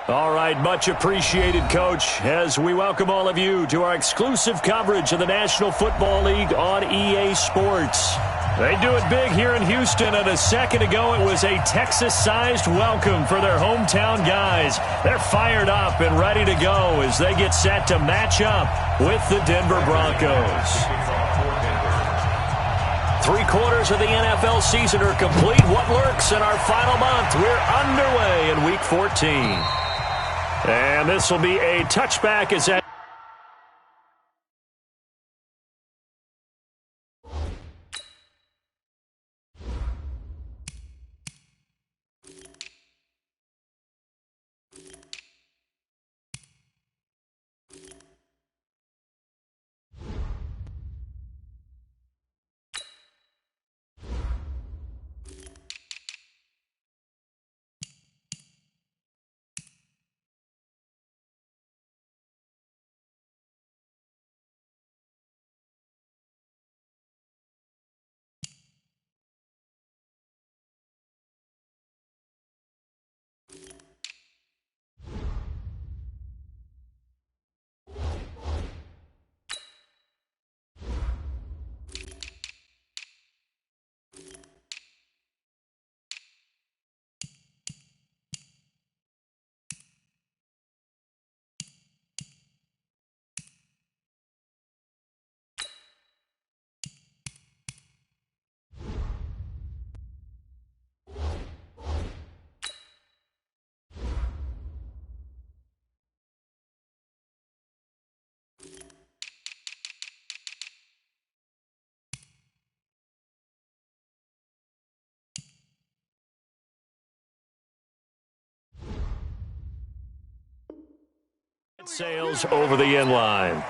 All right, much appreciated, Coach, as we welcome all of you to our exclusive coverage of the National Football League on EA Sports. They do it big here in Houston, and a second ago it was a Texas-sized welcome for their hometown guys. They're fired up and ready to go as they get set to match up with the Denver Broncos. 3/4 of the NFL season are complete. What lurks in our final month? We're underway in Week 14. And this will be a touchback as that. Sails over the end line.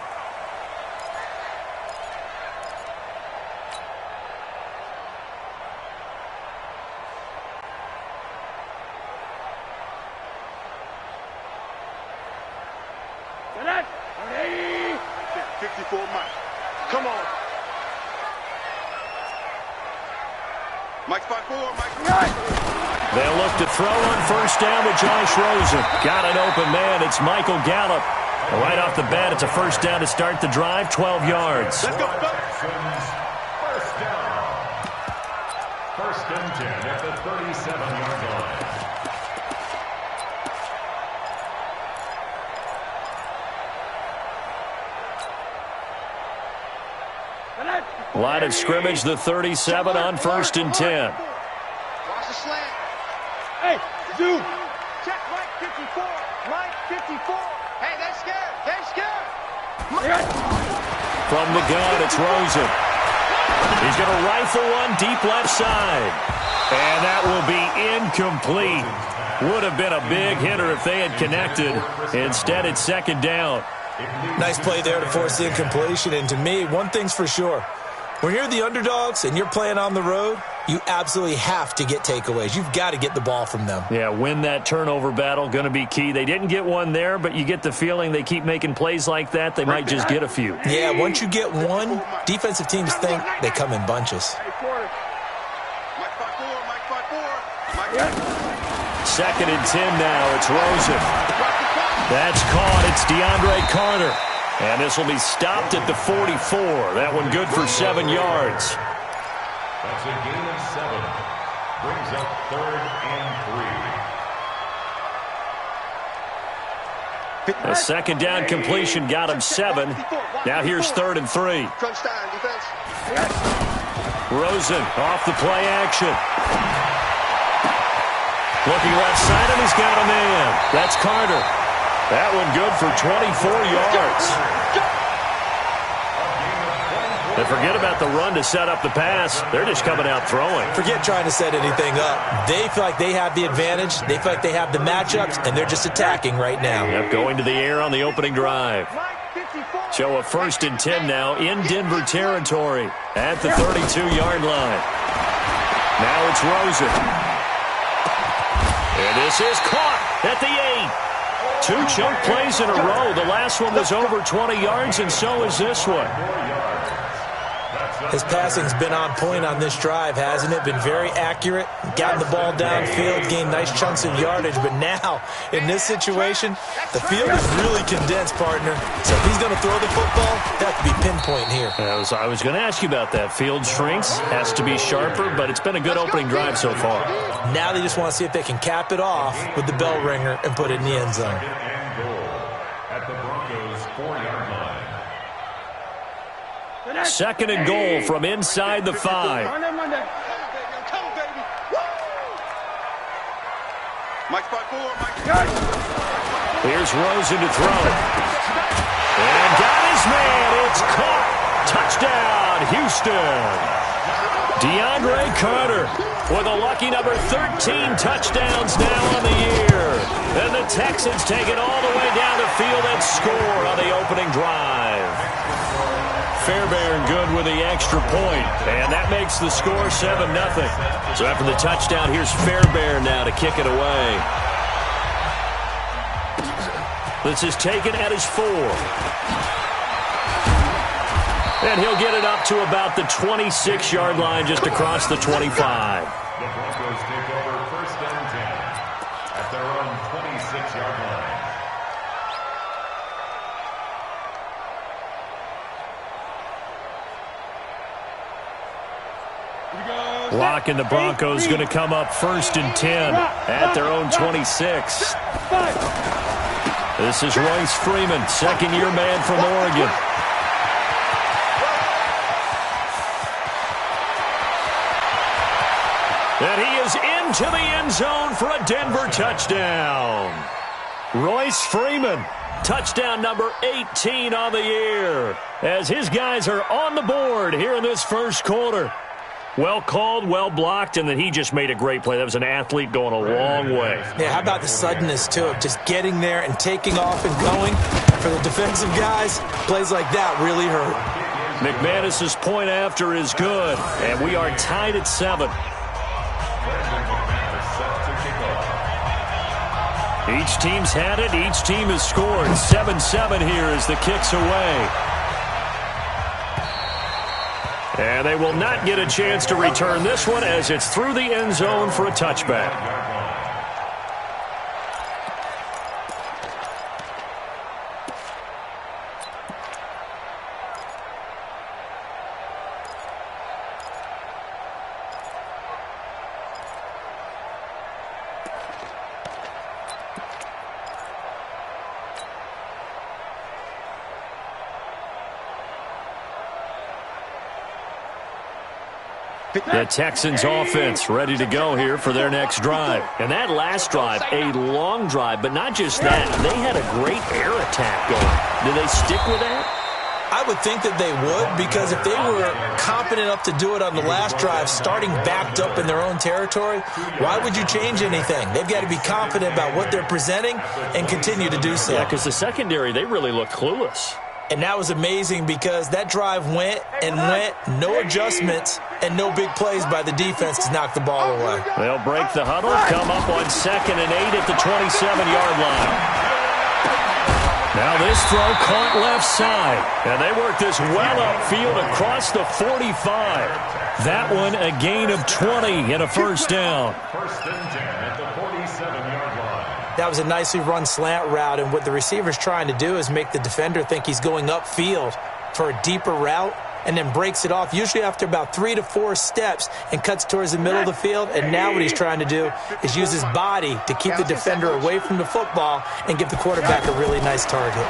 Ready? 54 Mike. Come on. Mike's by 4. Mike. They'll look to throw on first down with Josh Rosen. Got an open man. It's Michael Gallup. Right off the bat, it's a first down to start the drive, 12 yards. Let's go. First down. First and 10 at the 37-yard line. Line of scrimmage, the 37 on first and 10. Watch the slant. Hey, dude. Check Mike 54. Mike 54. Hey, they're scared. They're scared. From the gun, it's Rosen. He's going to rifle one deep left side. And that will be incomplete. Would have been a big hitter if they had connected. Instead, it's second down. Nice play there to force the incompletion. And to me, one thing's for sure. When you're the underdogs and you're playing on the road, you absolutely have to get takeaways. You've got to get the ball from them. Yeah, win that turnover battle, going to be key. They didn't get one there, but you get the feeling they keep making plays like that, they might just get a few. Yeah, once you get one, defensive teams think they come in bunches. Second and 10 now. It's Rosen. That's caught. It's DeAndre Carter. And this will be stopped at the 44. That one good for 7 yards. That's a gain of 7. Brings up 3rd and 3. A second down completion got him 7. Now here's 3rd and 3. Rosen off the play action. Looking left side, and he's got a man. That's Carter. That one good for 24 yards. They forget about the run to set up the pass. They're just coming out throwing. Forget trying to set anything up. They feel like they have the advantage. They feel like they have the matchups, and they're just attacking right now. Yep, going to the air on the opening drive. So a 1st and 10 now in Denver territory at the 32-yard line. Now it's Rosen. And this is caught at the 8. 2 chunk plays in a row. The last one was over 20 yards, and so is this one. His passing's been on point on this drive, hasn't it? Been very accurate, gotten the ball downfield, gained nice chunks of yardage. But now, in this situation, the field is really condensed, partner. So if he's going to throw the football, that could be pinpoint here. I was going to ask you about that. Field shrinks, has to be sharper, but it's been a good opening drive so far. Now they just want to see if they can cap it off with the bell ringer and put it in the end zone. At the Broncos' 4-yard line. Second and goal from inside the 5. Here's Rosen to throw it. And got his man. It's caught. Touchdown, Houston. DeAndre Carter with a lucky number 13 touchdowns now on the year. And the Texans take it all the way down the field and score on the opening drive. Fairbairn good with the extra point, and that makes the score 7-0. So after the touchdown, here's Fairbairn now to kick it away. This is taken at his 4. And he'll get it up to about the 26-yard line just across the 25. The Broncos take over first and 10 at their own 26-yard line. Lock and the Broncos going to come up first and 10 at their own 26. This is Royce Freeman, second-year man from Oregon. And he is into the end zone for a Denver touchdown. Royce Freeman, touchdown number 18 on the year, as his guys are on the board here in this first quarter. Well called, well blocked, and then he just made a great play. That was an athlete going a long way. Yeah, how about the suddenness, too, of just getting there and taking off and going? For the defensive guys, plays like that really hurt. McManus's point after is good, and we are tied at 7. Each team's had it. Each team has scored. 7-7 here as the kick's away. And they will not get a chance to return this one as it's through the end zone for a touchback. The Texans offense ready to go here for their next drive. And that last drive, a long drive, but not just that. They had a great air attack going. Do they stick with that? I would think that they would, because if they were confident enough to do it on the last drive, starting backed up in their own territory, why would you change anything? They've got to be confident about what they're presenting and continue to do so. Yeah, because the secondary, they really looked clueless. And that was amazing because that drive went and went, no adjustments, and no big plays by the defense to knock the ball away. They'll break the huddle, come up on 2nd and 8 at the 27-yard line. Now this throw caught left side, and they work this well upfield across the 45. That one a gain of 20 and a first down. First and 10 at the 47-yard line. That was a nicely run slant route, and what the receiver's trying to do is make the defender think he's going upfield for a deeper route, and then breaks it off, usually after about 3 to 4 steps, and cuts towards the middle of the field. And now what he's trying to do is use his body to keep the defender away from the football and give the quarterback a really nice target.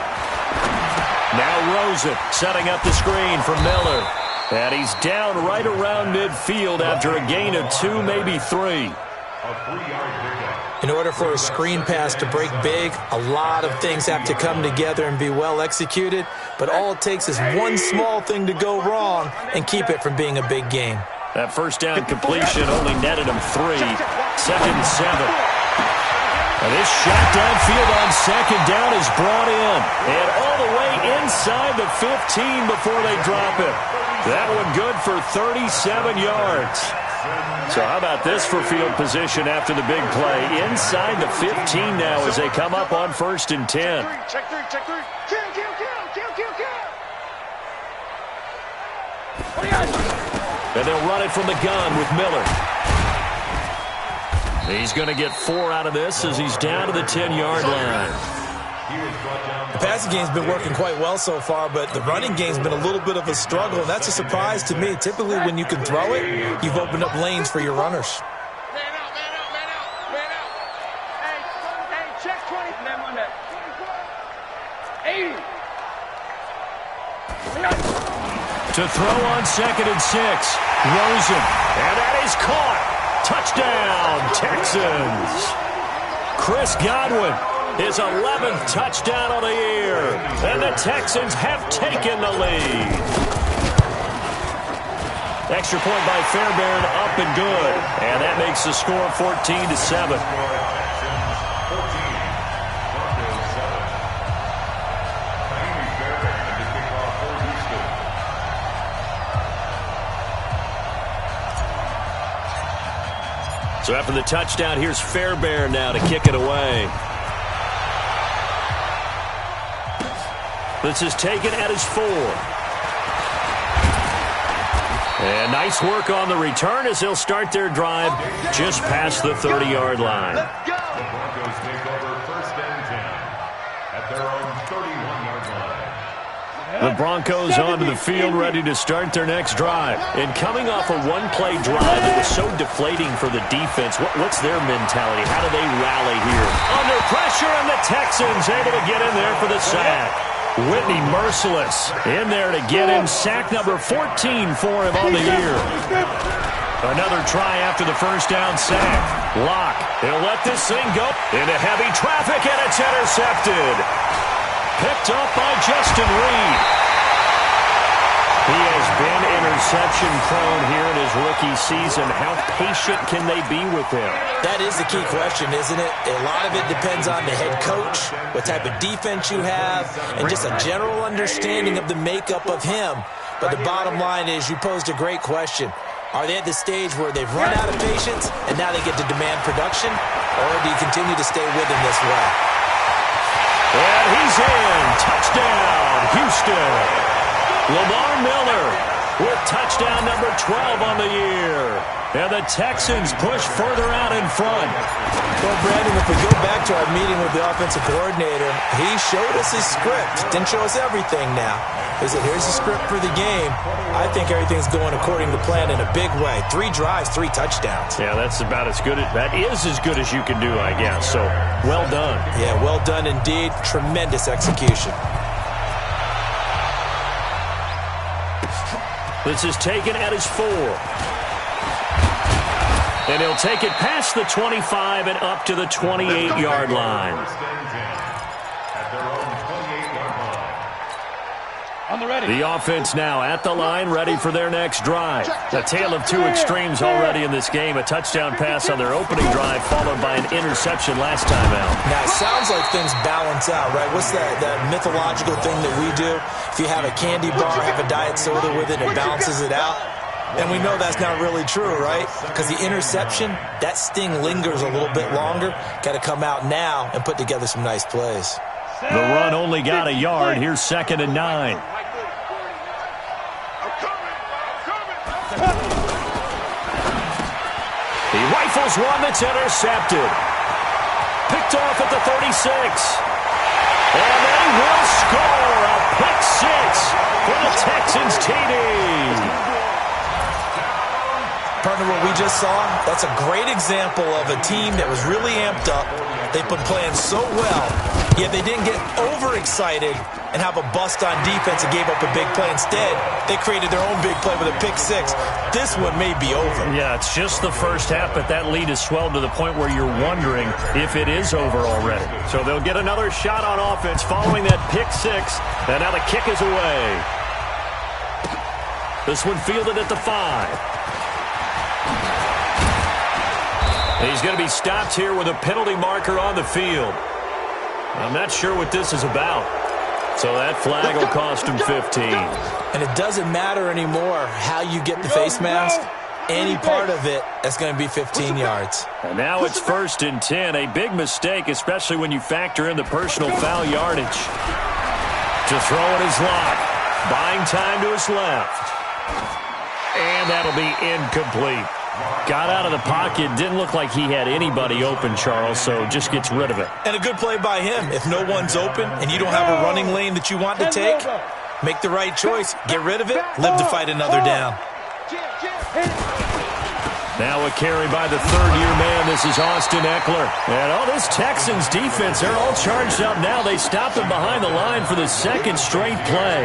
Now Rosen setting up the screen for Miller. And he's down right around midfield after a gain of 2, maybe 3. In order for a screen pass to break big, a lot of things have to come together and be well executed, but all it takes is one small thing to go wrong and keep it from being a big game. That first down completion only netted him 3. 2nd and 7. And this shot downfield on 2nd down is brought in. And all the way inside the 15 before they drop it. That one good for 37 yards. So how about this for field position after the big play? Inside the 15 now as they come up on 1st and 10. And they'll run it from the gun with Miller. He's going to get 4 out of this as he's down to the 10-yard line. The passing game's been working quite well so far, but the running game's been a little bit of a struggle, and that's a surprise to me. Typically, when you can throw it, you've opened up lanes for your runners. Man out, man out, man out, man out. Hey, check 20. Man on that. 80. To throw on 2nd and 6. Rosen. And that is caught. Touchdown, Texans. Chris Godwin, his 11th touchdown of the year. And the Texans have taken the lead. Extra point by Fairbairn, up and good. And that makes the score 14-7. So after the touchdown, here's Fairbairn now to kick it away. This is taken at his 4. And nice work on the return as they'll start their drive just past the 30-yard line. The Broncos take over 1st and 10 at their own 31-yard line. The Broncos onto the field ready to start their next drive. And coming off a one-play drive that was so deflating for the defense, what's their mentality? How do they rally here? Under pressure, and the Texans able to get in there for the sack. Whitney merciless in there to get him. Sack number 14 for him on the year. Another try after the first down sack. Locke, he'll let this thing go into heavy traffic, and it's intercepted. Picked up by Justin Reed. He has been interception-prone here in his rookie season. How patient can they be with him? That is the key question, isn't it? A lot of it depends on the head coach, what type of defense you have, and just a general understanding of the makeup of him. But the bottom line is you posed a great question. Are they at the stage where they've run out of patience and now they get to demand production? Or do you continue to stay with him this way? And he's in. Touchdown, Houston. Lamar Miller with touchdown number 12 on the year. And the Texans push further out in front. Well, Brandon, if we go back to our meeting with the offensive coordinator, he showed us his script. Didn't show us everything now. He said, here's the script for the game. I think everything's going according to plan in a big way. 3 drives, 3 touchdowns. Yeah, that's about as good. That is as good as you can do, I guess. So, well done. Yeah, well done indeed. Tremendous execution. This is taken at his 4. And he'll take it past the 25 and up to the 28-yard line. 1st and 10 at their own 28-yard line. On the ready. The offense now at the line, ready for their next drive. A tale of 2 extremes already in this game. A touchdown pass on their opening drive, followed by an interception last time out. Now, it sounds like things balance out, right? What's that mythological thing that we do? If you have a candy bar, have a diet soda with it, it balances it out. And we know that's not really true, right? Because the interception, that sting lingers a little bit longer. Got to come out now and put together some nice plays. The run only got a yard. Here's 2nd and 9. He rifles one that's intercepted. Picked off at the 36. And they will score a pick 6 for the Texans TD. Partner, what we just saw, that's a great example of a team that was really amped up. They've been playing so well, yet they didn't get overexcited and have a bust on defense and gave up a big play. Instead, they created their own big play with a pick 6. This one may be over. Yeah, it's just the first half, but that lead has swelled to the point where you're wondering if it is over already. So they'll get another shot on offense following that pick 6, and now the kick is away. This one fielded at the 5. He's going to be stopped here with a penalty marker on the field. I'm not sure what this is about. So that flag will cost him 15. And it doesn't matter anymore how you get the face mask. Any part of it, that's going to be 15 yards. And now it's 1st and 10. A big mistake, especially when you factor in the personal foul yardage. To throw it is Locke. Buying time to his left. And that'll be incomplete. Got out of the pocket. Didn't look like he had anybody open, Charles, so just gets rid of it. And a good play by him. If no one's open and you don't have a running lane that you want to take, make the right choice. Get rid of it. Live to fight another down. Now a carry by the third-year man. This is Austin Eckler. And, this Texans defense, they're all charged up now. They stopped him behind the line for the second straight play.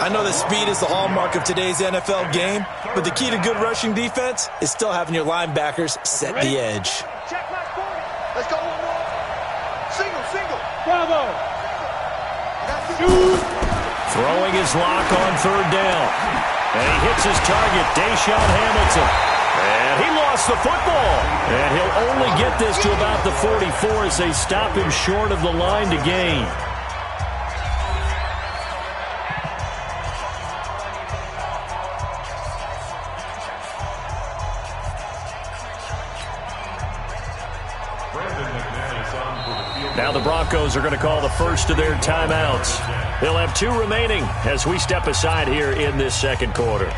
I know that speed is the hallmark of today's NFL game, but the key to good rushing defense is still having your linebackers set the edge. Check my 40. Let's go one more. Single. Bravo. Throwing his lock on third down. And he hits his target, Deshaun Hamilton. And he lost the football. And he'll only get this to about the 44 as they stop him short of the line to gain. Now the Broncos are going to call the first of their timeouts. They'll have 2 remaining as we step aside here in this second quarter.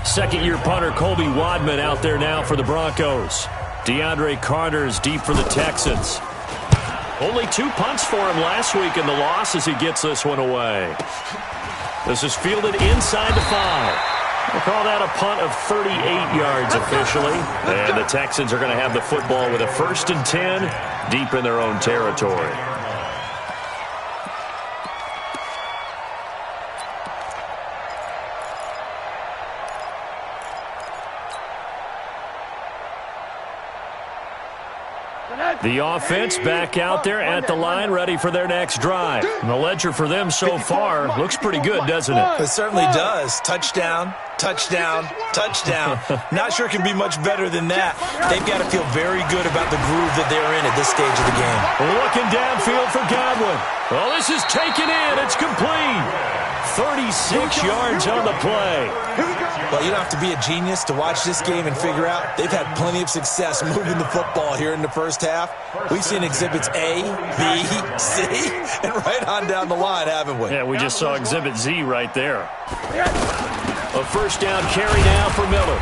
Second-year punter Colby Wadman out there now for the Broncos. DeAndre Carter's deep for the Texans. Only 2 punts for him last week in the loss as he gets this one away. This is fielded inside the 5. We'll call that a punt of 38 yards officially. And the Texans are going to have the football with a 1st and 10 deep in their own territory. The offense back out there at the line, ready for their next drive. And the ledger for them so far looks pretty good, doesn't it? It certainly does. Touchdown, touchdown, touchdown. Not sure it can be much better than that. They've got to feel very good about the groove that they're in at this stage of the game. Looking downfield for Godwin. Well, this is taken in. It's complete. 36 yards on the play. Well, you don't have to be a genius to watch this game and figure out they've had plenty of success moving the football here in the first half. We've seen exhibits A, B, C, and right on down the line, haven't we? Yeah, we just saw exhibit Z right there. A first down carry now for Miller.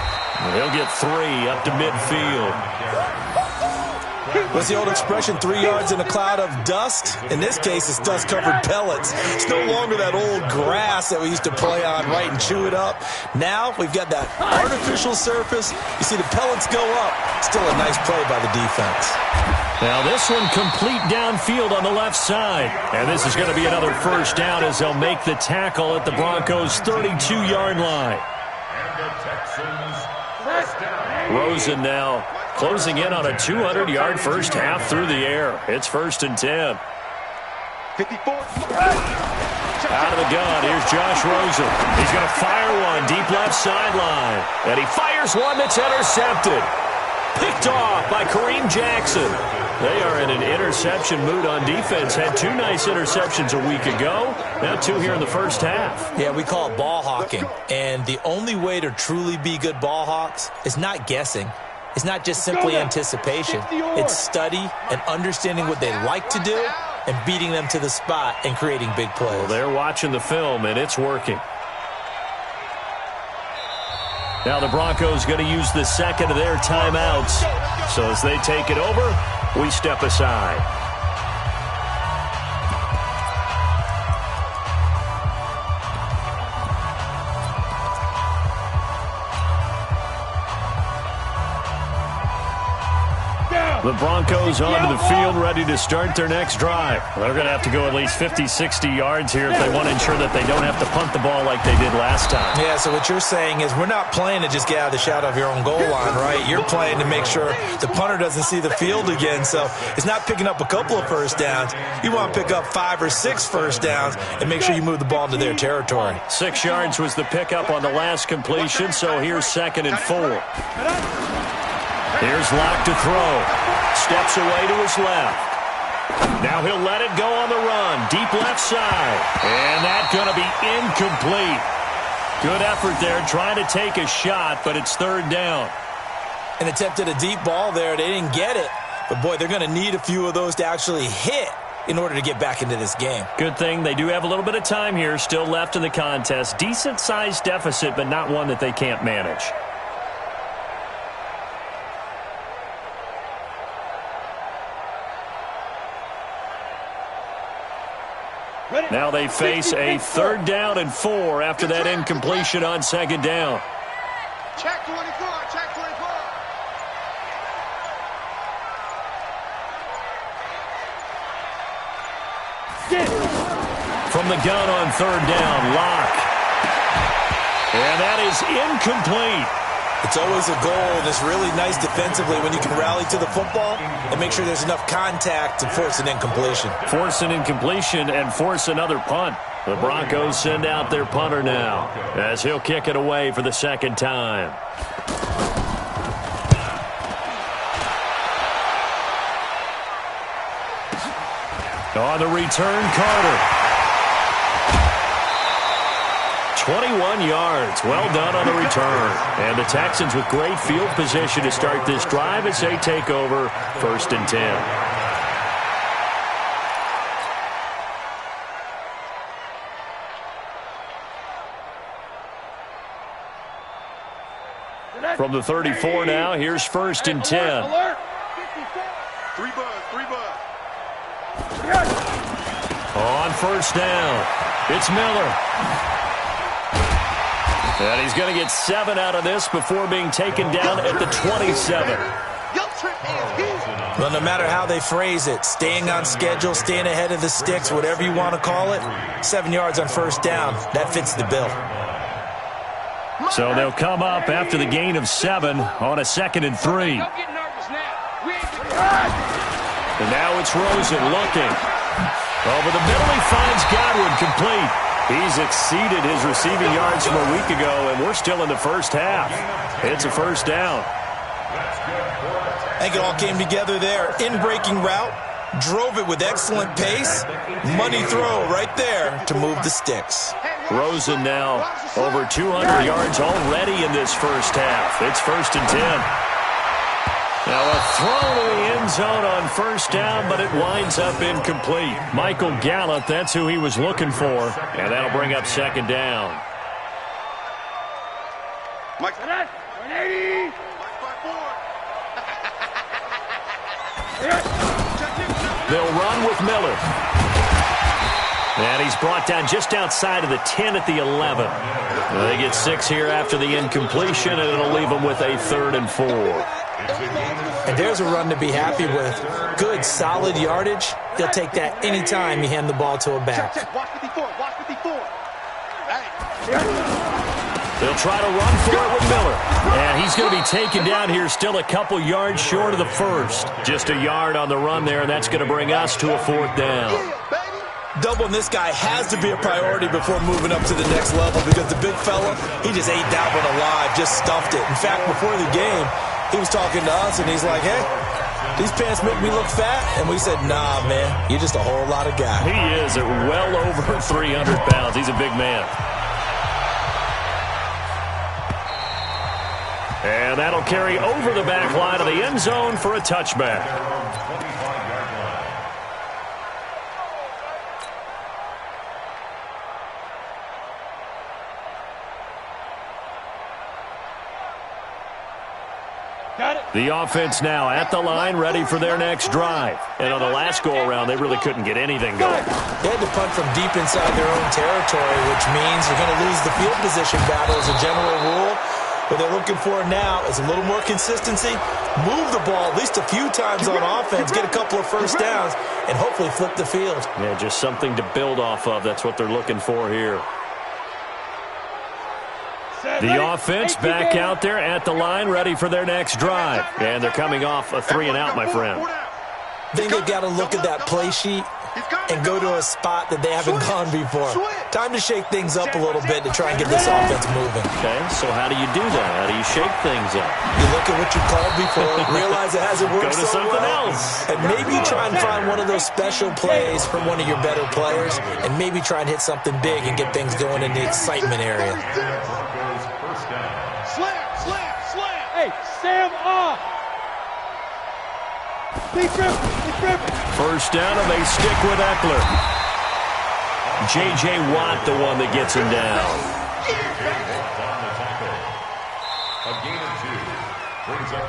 He'll get 3 up to midfield. What's the old expression, 3 yards in a cloud of dust? In this case, it's dust-covered pellets. It's no longer that old grass that we used to play on, right, and chew it up. Now we've got that artificial surface. You see the pellets go up. Still a nice play by the defense. Now this one complete downfield on the left side. And this is going to be another first down as they'll make the tackle at the Broncos' 32-yard line. And the Texans first down. Rosen now closing in on a 200-yard first half through the air. It's 1st and 10. 54. Out of the gun, here's Josh Rosen. He's going to fire one deep left sideline. And he fires one that's intercepted. Picked off by Kareem Jackson. They are in an interception mood on defense. Had 2 nice interceptions a week ago. Now 2 here in the first half. Yeah, we call it ball hawking. And the only way to truly be good ball hawks is not guessing. It's not just simply anticipation. It's study and understanding what they like to do and beating them to the spot and creating big plays. Well, they're watching the film, and it's working. Now the Broncos going to use the second of their timeouts. So as they take it over, we step aside. The Broncos onto the field, ready to start their next drive. They're going to have to go at least 50, 60 yards here if they want to ensure that they don't have to punt the ball like they did last time. Yeah, so what you're saying is we're not playing to just get out of the shadow of your own goal line, right? You're playing to make sure the punter doesn't see the field again. So it's not picking up a couple of first downs. You want to pick up 5 or 6 first downs and make sure you move the ball into their territory. 6 yards was the pickup on the last completion, so here's 2nd and 4. Here's Locke to throw. Steps away to his left. Now he'll let it go on the run. Deep left side. And that's going to be incomplete. Good effort there trying to take a shot, but it's 3rd down. And attempted a deep ball there. They didn't get it. But, boy, they're going to need a few of those to actually hit in order to get back into this game. Good thing they do have a little bit of time here still left in the contest. Decent-sized deficit, but not one that they can't manage. Now they face a 3rd down and 4 after that incompletion on 2nd down. Check 24, check 24. From the gun on 3rd down, Locke. And that is incomplete. It's always a goal, and it's really nice defensively when you can rally to the football and make sure there's enough contact to force an incompletion. Force an incompletion and force another punt. The Broncos send out their punter now as he'll kick it away for the 2nd time. On the return, Carter. 21 yards. Well done on the return. And the Texans with great field position to start this drive as they take over 1st and 10. From the 34 now, here's 1st and 10. Alert. 3 buzz. On 1st down, it's Miller. And he's going to get 7 out of this before being taken down at the 27. Well, no matter how they phrase it, staying on schedule, staying ahead of the sticks, whatever you want to call it, 7 yards on 1st down, that fits the bill. So they'll come up after the gain of 7 on a 2nd and 3. And now it's Rosen looking. Over the middle, he finds Godwin complete. He's exceeded his receiving yards from a week ago, and we're still in the 1st half. It's a 1st down. I think it all came together there. In-breaking route, drove it with excellent pace. Money throw right there to move the sticks. Rosen now over 200 yards already in this 1st half. It's 1st and 10. Now a throw to the end zone on 1st down, but it winds up incomplete. Michael Gallup, that's who he was looking for, and that'll bring up 2nd down. Mike, 180. They'll run with Miller. And he's brought down just outside of the 10 at the 11. They get 6 here after the incompletion, and it'll leave them with a 3rd and 4. And there's a run to be happy with. Good, solid yardage. He'll take that anytime you hand the ball to a back. Watch 54. Watch 54. They'll try to run for it with Miller. And he's going to be taken down here still a couple yards short of the 1st. Just a yard on the run there, and that's going to bring us to a 4th down. Doubling this guy has to be a priority before moving up to the next level because the big fella, he just ate that one alive, just stuffed it. In fact, before the game, he was talking to us, and he's like, hey, these pants make me look fat. And we said, nah, man, you're just a whole lot of guy. He is at well over 300 pounds. He's a big man. And that'll carry over the back line of the end zone for a touchback. The offense now at the line, ready for their next drive. And on the last go-around, they really couldn't get anything going. They had to punt from deep inside their own territory, which means you're going to lose the field position battle as a general rule. What they're looking for now is a little more consistency, move the ball at least a few times on offense, get a couple of 1st downs, and hopefully flip the field. Yeah, just something to build off of. That's what they're looking for here. The offense back out there at the line, ready for their next drive. And they're coming off a 3-and-out, my friend. I think they've got to look at that play sheet and go to a spot that they haven't gone before. Time to shake things up a little bit to try and get this offense moving. Okay, so how do you do that? How do you shake things up? You look at what you called before, realize it hasn't worked Go to so something well, else. and maybe try and find one of those special plays from one of your better players, and maybe try and hit something big and get things going in the excitement area. Slam. Hey, Sam off. First down, and they stick with Eckler. J.J. Watt, the one that gets him down.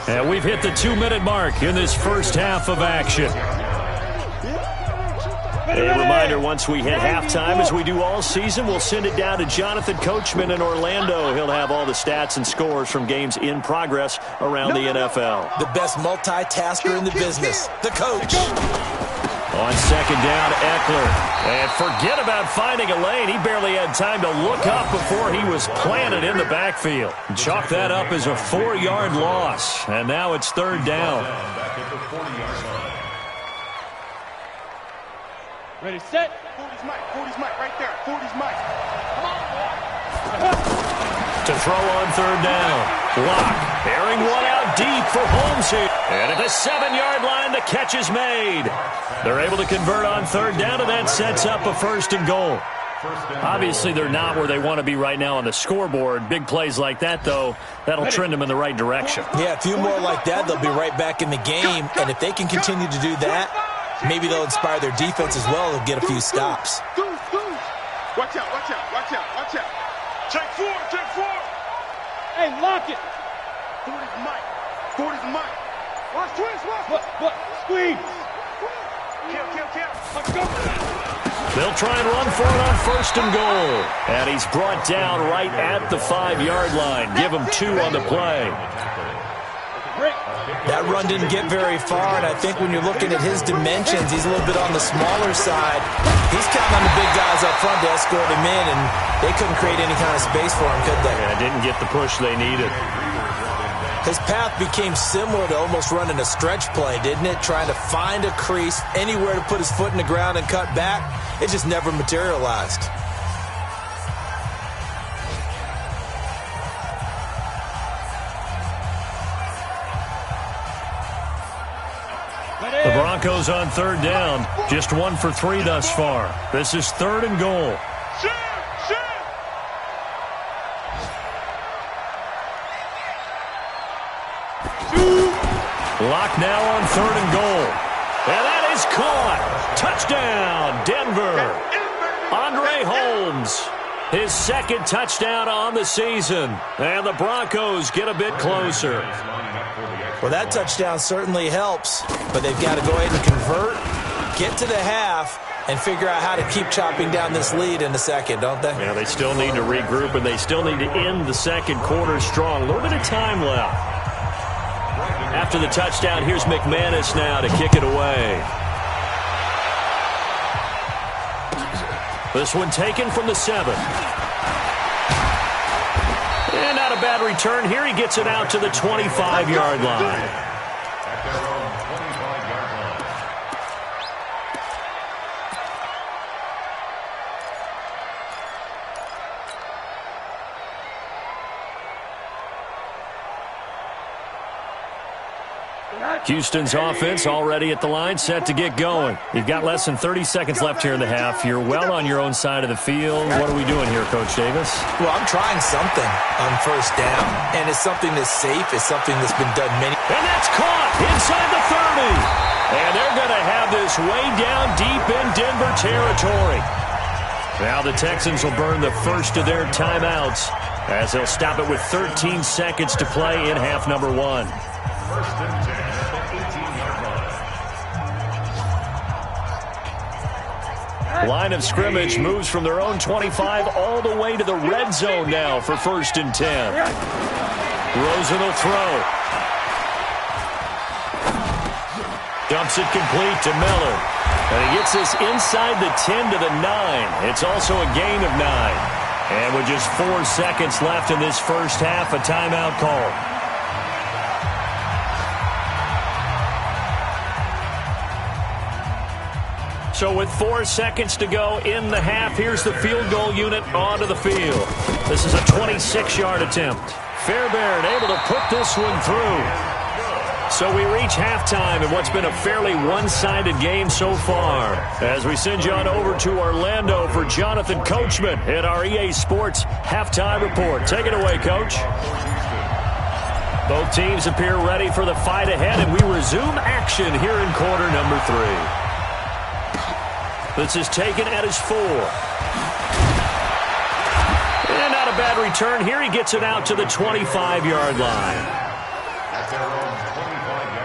And we've hit the 2-minute mark in this first half of action. A reminder, once we hit halftime, as we do all season, we'll send it down to Jonathan Coachman in Orlando. He'll have all the stats and scores from games in progress around the NFL. The best multitasker in the business, the coach. On second down, Eckler. And forget about finding a lane. He barely had time to look up before he was planted in the backfield. Chalk that up as a 4-yard loss. And now it's third down. Ready, set. 40's Mike, right there. 40's Mike. Come on, boy. To throw on third down. Lock, airing one out deep for Holmes here. And at the 7-yard line, the catch is made. They're able to convert on third down, and that sets up a first and goal. Obviously, they're not where they want to be right now on the scoreboard. Big plays like that, though, that'll trend them in the right direction. Yeah, a few more like that, they'll be right back in the game. And if they can continue to do that, maybe they'll inspire their defense as well and get a few stops. Watch out, watch out, watch out, watch out. Check four, check four. Hey, lock it. 40's Mike. 40's Mike. Watch twist, watch. What? Squeeze. Kill. They'll try and run for it on first and goal. And he's brought down right at the 5-yard line. Give him 2 on the play. That run didn't get very far, and I think when you're looking at his dimensions, he's a little bit on the smaller side. He's counting on the big guys up front to escort him in, and they couldn't create any kind of space for him, could they? Yeah, didn't get the push they needed. His path became similar to almost running a stretch play, didn't it? Trying to find a crease, anywhere to put his foot in the ground and cut back. It just never materialized. The Broncos on third down. Just 1 for 3 thus far. This is third and goal. Lock now on third and goal. And that is caught. Touchdown, Denver. Andre Holmes, his second touchdown on the season. And the Broncos get a bit closer. Well, that touchdown certainly helps, but they've got to go ahead and convert, get to the half, and figure out how to keep chopping down this lead in the second, don't they? Yeah, they still need to regroup, and they still need to end the second quarter strong. A little bit of time left. After the touchdown, here's McManus now to kick it away. This one taken from the 7. And not a bad return here. He gets it out to the 25-yard line. Houston's offense already at the line, set to get going. You've got less than 30 seconds left here in the half. You're well on your own side of the field. What are we doing here, Coach Davis? Well, I'm trying something on first down, and it's something that's safe. It's something that's been done many. And that's caught inside the 30. And they're going to have this way down deep in Denver territory. Now the Texans will burn the first of their timeouts as they'll stop it with 13 seconds to play in half number 1. First and 10 at the 18-yard line. Line of scrimmage moves from their own 25 all the way to the red zone now for first and 10. Rosen will throw. Dumps it complete to Miller. And he gets this inside the 10 to the 9. It's also a gain of 9. And with just 4 seconds left in this first half, a timeout call. So with 4 seconds to go in the half, here's the field goal unit onto the field. This is a 26-yard attempt. Fairbairn able to put this one through. So we reach halftime in what's been a fairly one-sided game so far. As we send you on over to Orlando for Jonathan Coachman at our EA Sports Halftime Report. Take it away, Coach. Both teams appear ready for the fight ahead, and we resume action here in quarter number 3. This is taken at his 4. And not a bad return here. He gets it out to the 25-yard line. At their own 25-yard line.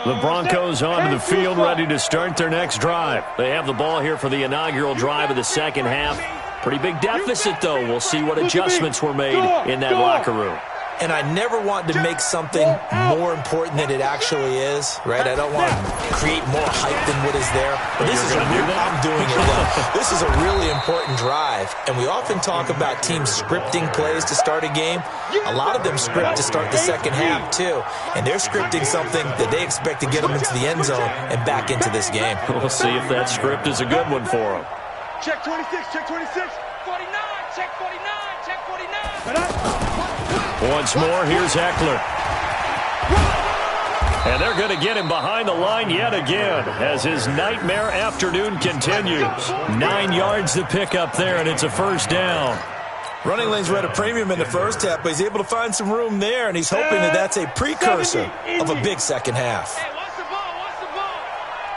The Broncos onto the field, ready to start their next drive. They have the ball here for the inaugural drive of the second half. Pretty big deficit, though. We'll see what adjustments were made in that locker room. And I never want to make something more important than it actually is, right? I don't want to create more hype than what is there. But this is I'm doing it now. This is a really important drive. And we often talk about teams scripting plays to start a game. A lot of them script to start the second half, too. And they're scripting something that they expect to get them into the end zone and back into this game. We'll see if that script is a good one for them. Check 26, check 26. 49, check 49, check 49. Once more, here's Eckler. And they're going to get him behind the line yet again as his nightmare afternoon continues. 9 yards to pick up there, and it's a first down. Running lanes were at a premium in the first half, but he's able to find some room there, and he's hoping that that's a precursor of a big second half. Hey, what's the ball? What's the ball?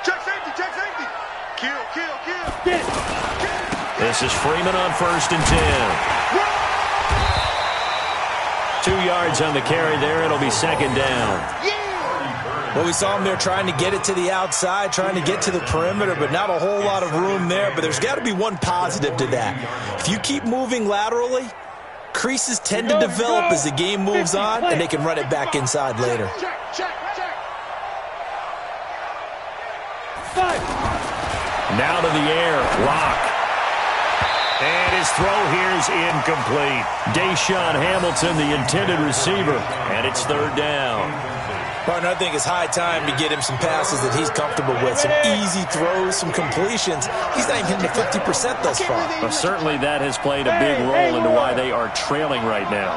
Check safety, check safety. Kill. This is Freeman on 1st and 10. 2 yards on the carry there. It'll be second down. Well, we saw him there trying to get it to the outside, trying to get to the perimeter, but not a whole lot of room there. But there's got to be one positive to that. If you keep moving laterally, creases tend to develop as the game moves on, and they can run it back inside later. Check. Now to the air. Lock. And his throw here is incomplete. Deshaun Hamilton, the intended receiver, and it's third down. Partner, I think it's high time to get him some passes that he's comfortable with, some easy throws, some completions. He's not even hitting the 50% thus far. Well, certainly that has played a big role into why they are trailing right now.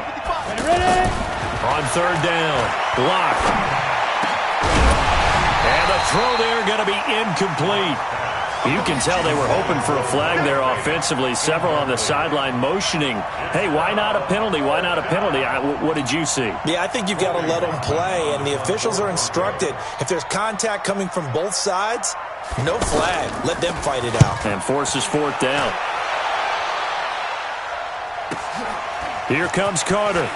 On third down, Lock. And the throw there going to be incomplete. You can tell they were hoping for a flag there offensively. Several on the sideline motioning, hey, why not a penalty? Why not a penalty? What did you see? Yeah, I think you've got to let them play, and the officials are instructed. If there's contact coming from both sides, no flag. Let them fight it out. And forces fourth down. Here comes Carter.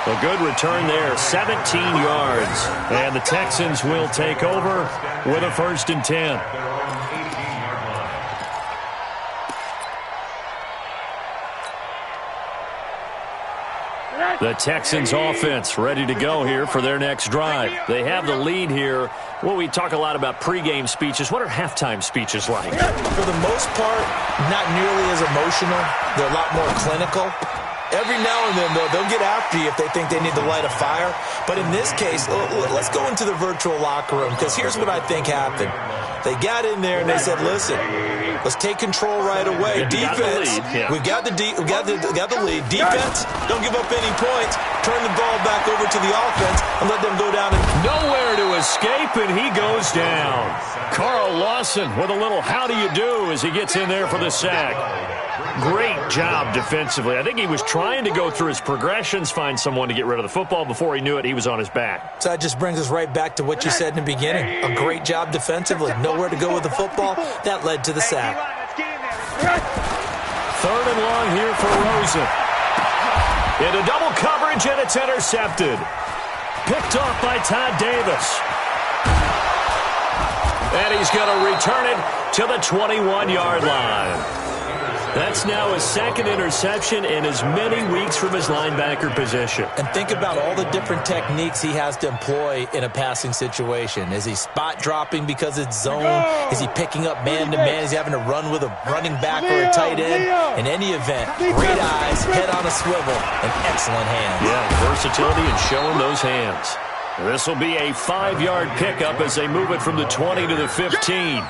A good return there, 17 yards. And the Texans will take over with a 1st and 10. The Texans offense ready to go here for their next drive. They have the lead here. Well, we talk a lot about pregame speeches. What are halftime speeches like? For the most part, not nearly as emotional. They're a lot more clinical. Every now and then, though, they'll get after you if they think they need to light a fire. But in this case, let's go into the virtual locker room, because here's what I think happened. They got in there and they said, listen, let's take control right away. Defense, we've got the lead. Defense, don't give up any points. Turn the ball back over to the offense and let them go down. Nowhere to escape, and he goes down. Carl Lawson with a little how do you do as he gets in there for the sack. Great job defensively. I think he was trying to go through his progressions, find someone to get rid of the football. Before he knew it, he was on his back. So that just brings us right back to what you said in the beginning. A great job defensively. Nowhere to go with the football. That led to the sack. Third and long here for Rosen. Into double coverage, and it's intercepted. Picked off by Todd Davis. And he's going to return it to the 21-yard line. That's now his second interception in as many weeks from his linebacker position. And think about all the different techniques he has to employ in a passing situation. Is he spot dropping because it's zone? Is he picking up man-to-man? Is he having to run with a running back or a tight end? In any event, great eyes, head on a swivel, and excellent hands. Yeah, versatility and showing those hands. This will be a 5-yard pickup as they move it from the 20 to the 15.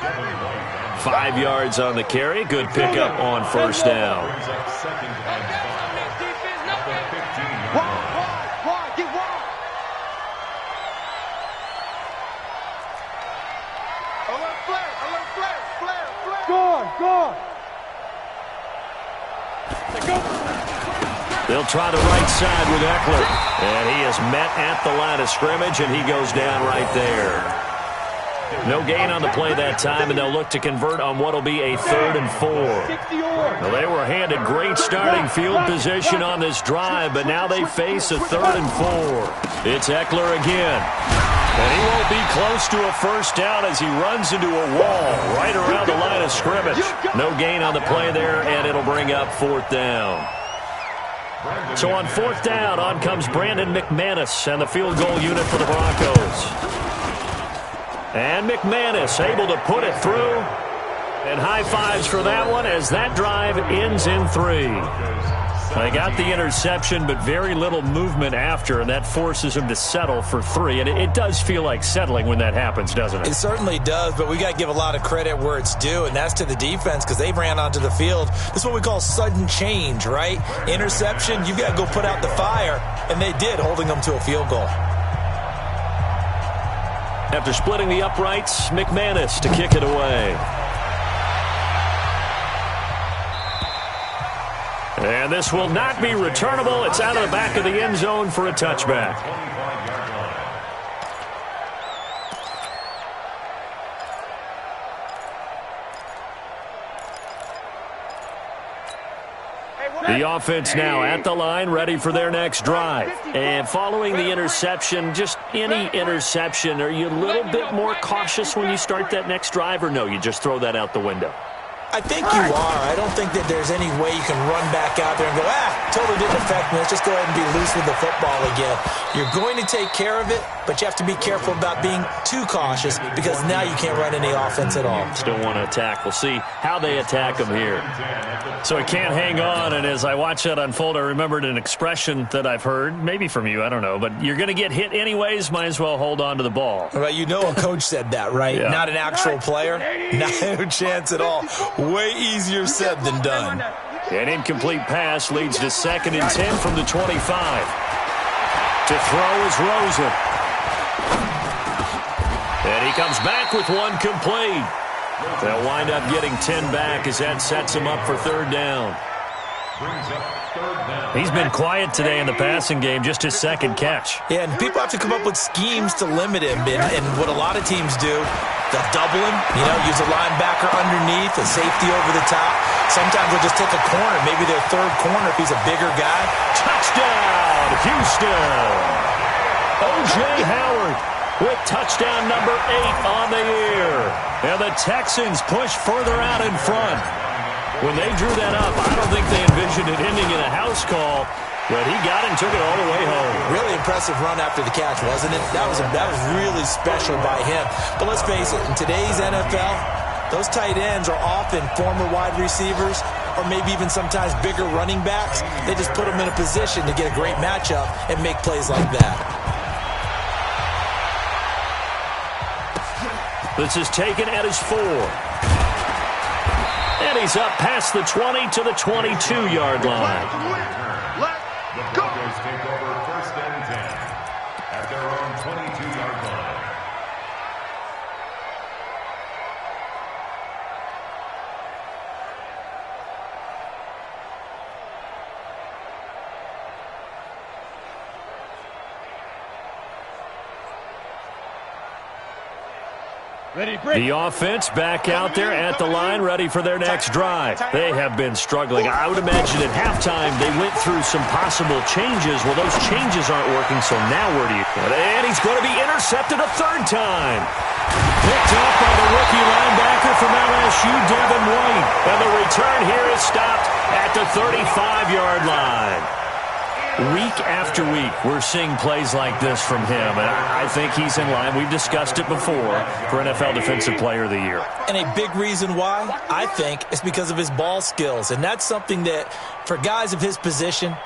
5 yards on the carry. Good pickup on first down. Alert flare. They'll try the right side with Eckler. And he is met at the line of scrimmage, and he goes down right there. No gain on the play that time, and they'll look to convert on what will be a 3rd and 4. Well, they were handed great starting field position on this drive, but now they face a 3rd and 4. It's Eckler again. And he won't be close to a first down as he runs into a wall right around the line of scrimmage. No gain on the play there, and it'll bring up 4th down. So on 4th down, on comes Brandon McManus and the field goal unit for the Broncos. And McManus able to put it through. And high fives for that one as that drive ends in 3. They got the interception, but very little movement after, and that forces him to settle for 3. And it does feel like settling when that happens, doesn't it? It certainly does, but we got to give a lot of credit where it's due, and that's to the defense because they ran onto the field. This is what we call sudden change, right? Interception, you've got to go put out the fire, and they did, holding them to a field goal. After splitting the uprights, McManus to kick it away. And this will not be returnable. It's out of the back of the end zone for a touchback. The offense now at the line, ready for their next drive. And following the interception, just any interception, are you a little bit more cautious when you start that next drive, or no, you just throw that out the window? I think you are. I don't think that there's any way you can run back out there and go, totally didn't affect me. Let's just go ahead and be loose with the football again. You're going to take care of it, but you have to be careful about being too cautious because now you can't run any offense at all. Still want to attack. We'll see how they attack them here. So he can't hang on, and as I watch that unfold, I remembered an expression that I've heard, maybe from you, I don't know, but you're going to get hit anyways, might as well hold on to the ball. Well, you know a coach said that, right? Yeah. Not an actual player. No chance at all. Way easier said than done. An incomplete pass leads to 2nd and 10 from the 25. To throw is Rosen. And he comes back with one complete. They'll wind up getting 10 back as that sets him up for 3rd down. He's been quiet today in the passing game, just his 2nd catch. Yeah, and people have to come up with schemes to limit him. And what a lot of teams do, they'll double him, use a linebacker underneath, a safety over the top. Sometimes they'll just take a corner, maybe their 3rd corner if he's a bigger guy. Touchdown, Houston! O.J. Howard with touchdown number 8 on the year. And the Texans push further out in front. When they drew that up, I don't think they envisioned it ending in a house call, but he got it and took it all the way home. Really impressive run after the catch, wasn't it? That was really special by him. But let's face it, in today's NFL, those tight ends are often former wide receivers or maybe even sometimes bigger running backs. They just put them in a position to get a great matchup and make plays like that. This is taken at his 4. And he's up past the 20 to the 22-yard line. The Broncos take over 1st and 10 at their own 22-yard line. The offense back out there at the line, ready for their next drive. They have been struggling. I would imagine at halftime they went through some possible changes. Well, those changes aren't working, so now where do you... And he's going to be intercepted a 3rd time. Picked up by the rookie linebacker from LSU, Devin White. And the return here is stopped at the 35-yard line. Week after week, we're seeing plays like this from him, and I think he's in line. We've discussed it before for NFL Defensive Player of the Year. And a big reason why, I think, is because of his ball skills, and that's something that, for guys of his position,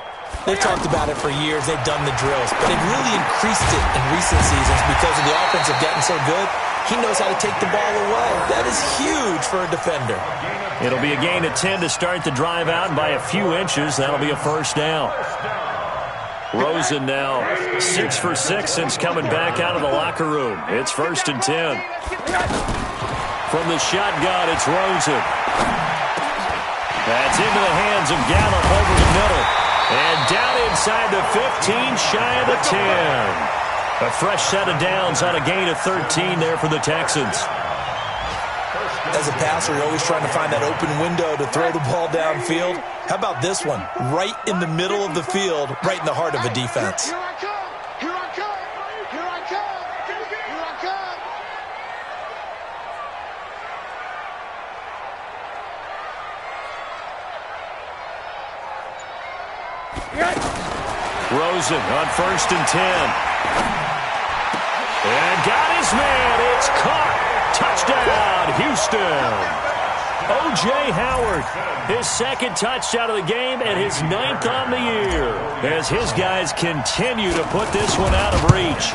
they've talked about it for years. They've done the drills, but they've really increased it in recent seasons because of the offense have gotten so good. He knows how to take the ball away. That is huge for a defender. It'll be a gain of 10 to start the drive out, and by a few inches, that'll be a 1st down. Rosen now 6 for 6 since coming back out of the locker room. It's 1st and 10. From the shotgun, it's Rosen. That's into the hands of Gallup over the middle. And down inside the 15, shy of the 10. A fresh set of downs on a gain of 13 there for the Texans. As a passer, you're always trying to find that open window to throw the ball downfield. How about this one? Right in the middle of the field, right in the heart of a defense. Here I come! Here I come! Here I come! Here I come! Rosen on 1st and 10. And got his man. It's caught. Touchdown, Houston. O.J. Howard, his 2nd touchdown of the game and his 9th on the year, as his guys continue to put this one out of reach.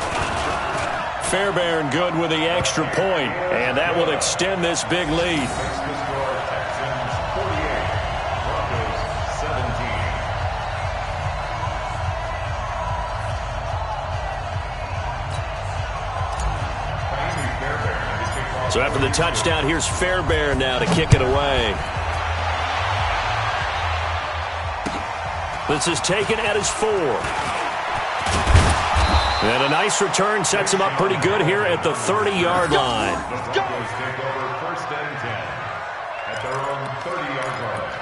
Fairbairn good with the extra point, and that will extend this big lead. So after the touchdown, here's Fairbairn now to kick it away. This is taken at his 4. And a nice return sets him up pretty good here at the 30-yard line. The Broncos take over 1st and 10 at their own 30-yard line.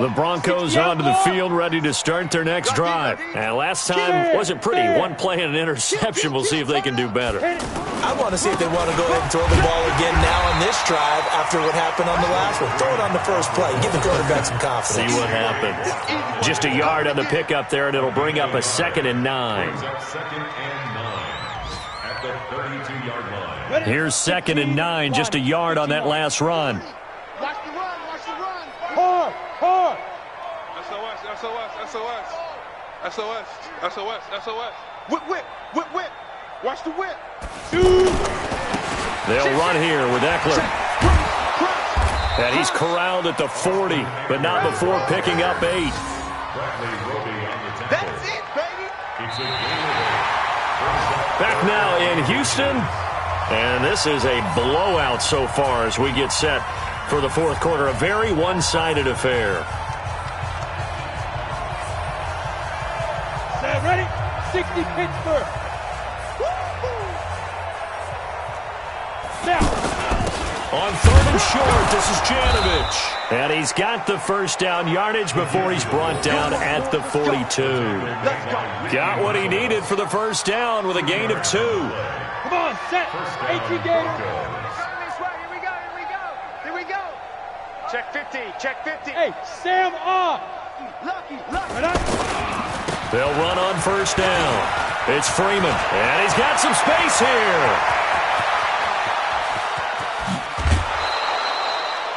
The Broncos onto the field, ready to start their next drive. And last time wasn't pretty. One play and an interception. We'll see if they can do better. I want to see if they want to go ahead and throw the ball again now on this drive after what happened on the last one. Throw it on the first play. Give the quarterback some confidence. See what happens. Just a yard on the pickup there, and it'll bring up a 2nd and 9. At the 32-yard line. Here's 2nd and 9, just a yard on that last run. Watch the run! Watch the run! Hard! Hard! SOS! SOS! SOS! SOS! SOS! SOS! Whip! Whip! Whip! Whip! Watch the whip! They'll run here with Eckler. And he's corralled at the 40, but not before picking up 8. That's it, baby! Back now in Houston. And this is a blowout so far as we get set for the 4th quarter. A very one-sided affair. Set, ready? 60 Pittsburgh. Now. On 3rd and short, this is Janovich. And he's got the first down yardage before he's brought down at the 42. Got what he needed for the first down with a gain of 2. Come on, set. 18 Gator. Here we go! Here we go! Here we go! Check 50! Check 50! Hey, Sam off. Lucky! Lucky! They'll run on first down. It's Freeman, and he's got some space here.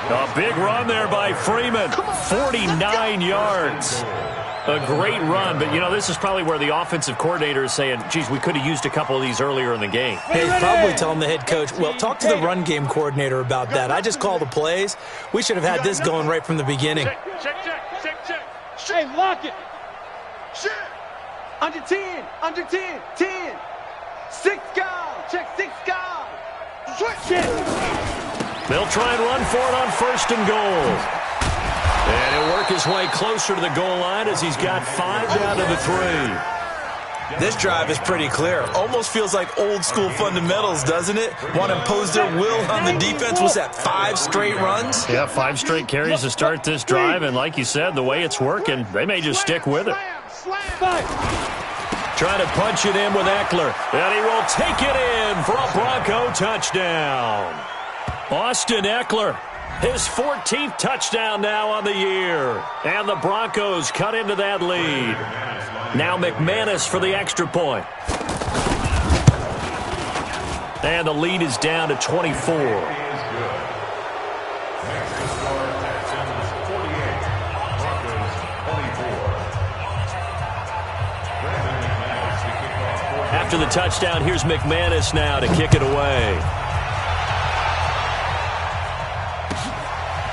A big run there by Freeman, 49 yards. A great run, but, you know, this is probably where the offensive coordinator is saying, geez, we could have used a couple of these earlier in the game. Hey, probably telling the head coach, well, talk to the run game coordinator about that. I just call the plays. We should have had this going right from the beginning. Check! Hey, lock it. Shit! Under 10! Under 10! 10! 6 guys! Check 6 guys! Switch! They'll try and run for it on 1st and goal. And he'll work his way closer to the goal line as he's got 5 down to the 3. This drive is pretty clear. Almost feels like old school fundamentals, doesn't it? Want to impose their will on the defense. Was that 5 straight runs? Yeah, 5 straight carries to start this drive. And like you said, the way it's working, they may just stick with it. Trying to punch it in with Eckler. And he will take it in for a Bronco touchdown. Austin Eckler, his 14th touchdown now on the year. And the Broncos cut into that lead. Now McManus for the extra point. And the lead is down to 24. After the touchdown, here's McManus now to kick it away.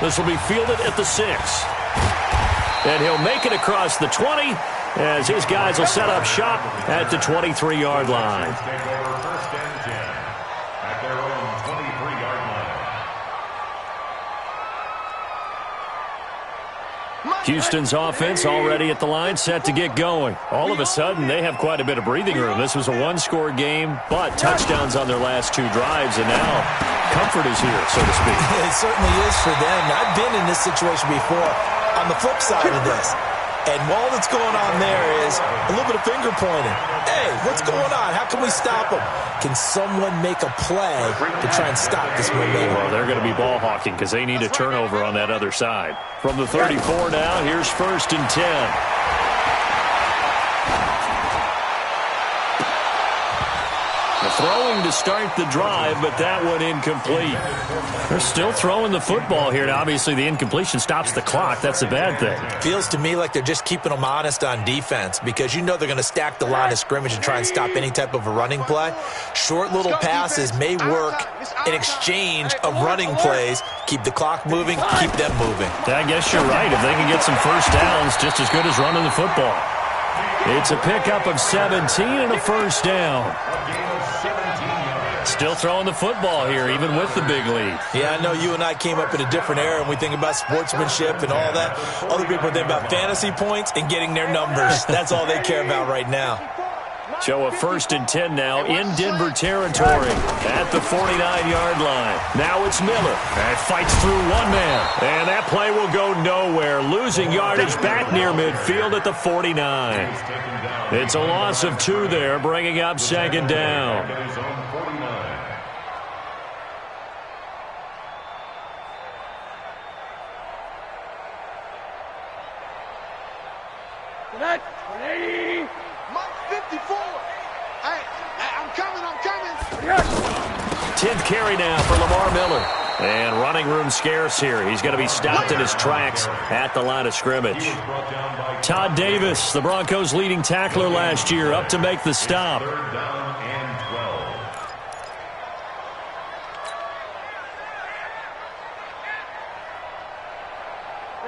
This will be fielded at the 6. And he'll make it across the 20 as his guys will set up shop at the 23-yard line. Houston's offense already at the line, set to get going. All of a sudden, they have quite a bit of breathing room. This was a one-score game, but touchdowns on their last 2 drives, and now comfort is here, so to speak. It certainly is for them. I've been in this situation before on the flip side of this. And all that's going on there is a little bit of finger pointing. Hey, what's going on? How can we stop them? Can someone make a play to try and stop this momentum? Well, they're going to be ball hawking because they need a turnover on that other side. From the 34 now, here's 1st and 10. Throwing to start the drive, but that one incomplete. They're still throwing the football here. Now, obviously, the incompletion stops the clock. That's a bad thing. Feels to me like they're just keeping them honest on defense because you know they're going to stack the line of scrimmage and try and stop any type of a running play. Short little passes may work in exchange of running plays. Keep the clock moving, keep them moving. I guess you're right. If they can get some first downs, just as good as running the football. It's a pickup of 17 and a first down. Still throwing the football here, even with the big lead. Yeah, I know you and I came up in a different era, and we think about sportsmanship and all that. Other people think about fantasy points and getting their numbers. That's all they care about right now. So a 1st and 10 now in Denver territory at the 49-yard line. Now it's Miller. And fights through one man. And that play will go nowhere. Losing yardage back near midfield at the 49. It's a loss of 2 there, bringing up 2nd down. That's 180. Mike 54. Hey, I'm coming. 10th carry now for Lamar Miller. And running room scarce here. He's going to be stopped in his tracks at the line of scrimmage. Todd Davis, the Broncos' leading tackler last year, up to make the stop. 3rd down and 12.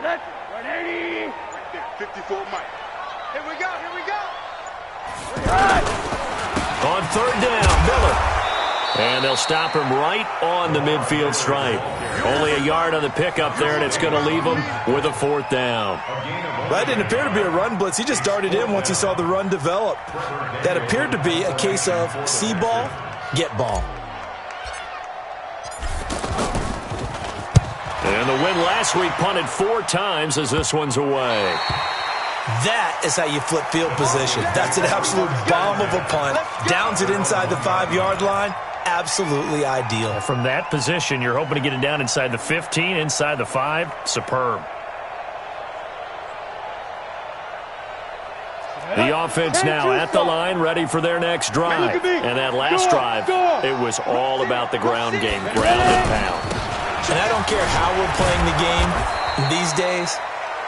That's 180. Right there, 54 Mike. Here we go. On 3rd down, Miller. And they'll stop him right on the midfield stripe. Only a yard on the pickup there, and it's going to leave him with a 4th down. That didn't appear to be a run blitz. He just darted in once he saw the run develop. That appeared to be a case of see ball, get ball. And the win last week punted 4 times as this one's away. That is how you flip field position. That's an absolute bomb of a punt. Downs it inside the 5-yard line. Absolutely ideal. From that position, you're hoping to get it down inside the 15, inside the 5. Superb. The offense now at the line, ready for their next drive. And that last drive, it was all about the ground game, ground and pound. And I don't care how we're playing the game these days.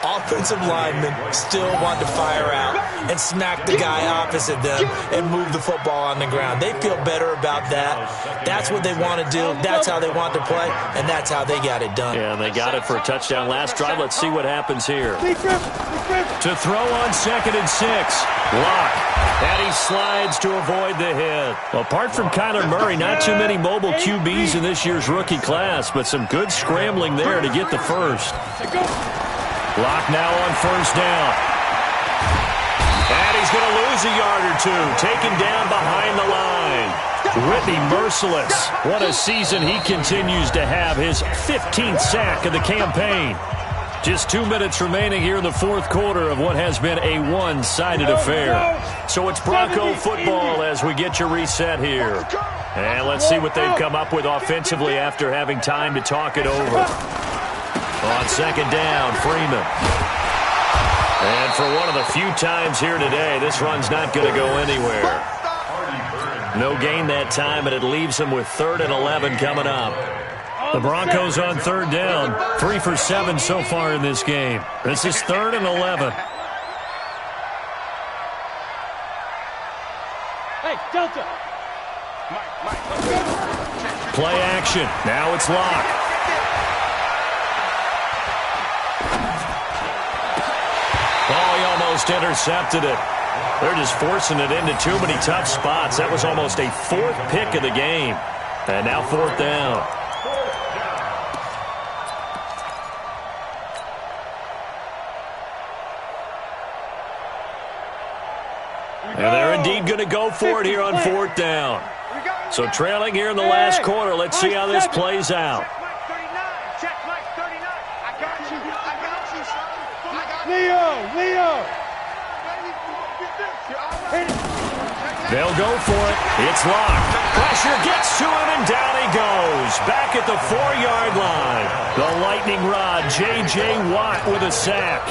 Offensive linemen still want to fire out and smack the guy opposite them and move the football on the ground. They feel better about that. That's what they want to do. That's how they want to play, and that's how they got it done. Yeah, and they got it for a touchdown last drive. Let's see what happens here. To throw on 2nd and 6. Lock. And he slides to avoid the hit. Well, apart from Kyler Murray, not too many mobile QBs in this year's rookie class, but some good scrambling there to get the first. Lock now on 1st down. And he's going to lose a yard or 2. Taken down behind the line. Whitney merciless. What a season he continues to have. His 15th sack of the campaign. Just 2 minutes remaining here in the 4th quarter of what has been a one-sided affair. So it's Bronco football as we get your reset here. And let's see what they've come up with offensively after having time to talk it over. On 2nd down, Freeman. And for one of the few times here today, this run's not going to go anywhere. No gain that time, and it leaves him with 3rd and 11 coming up. The Broncos on 3rd down, 3 for 7 so far in this game. This is 3rd and 11. Hey, Delta. Play action. Now it's Lock. almost intercepted it. They're just forcing it into too many tough spots. That was almost a fourth pick of the game. And now fourth down. And they're indeed going to go for it here on fourth down. So trailing here in the last quarter. Let's see how this plays out. Leo! They'll go for it. It's locked. Pressure gets to him, and down he goes. Back at the 4-yard line. The lightning rod, J.J. Watt with a sack.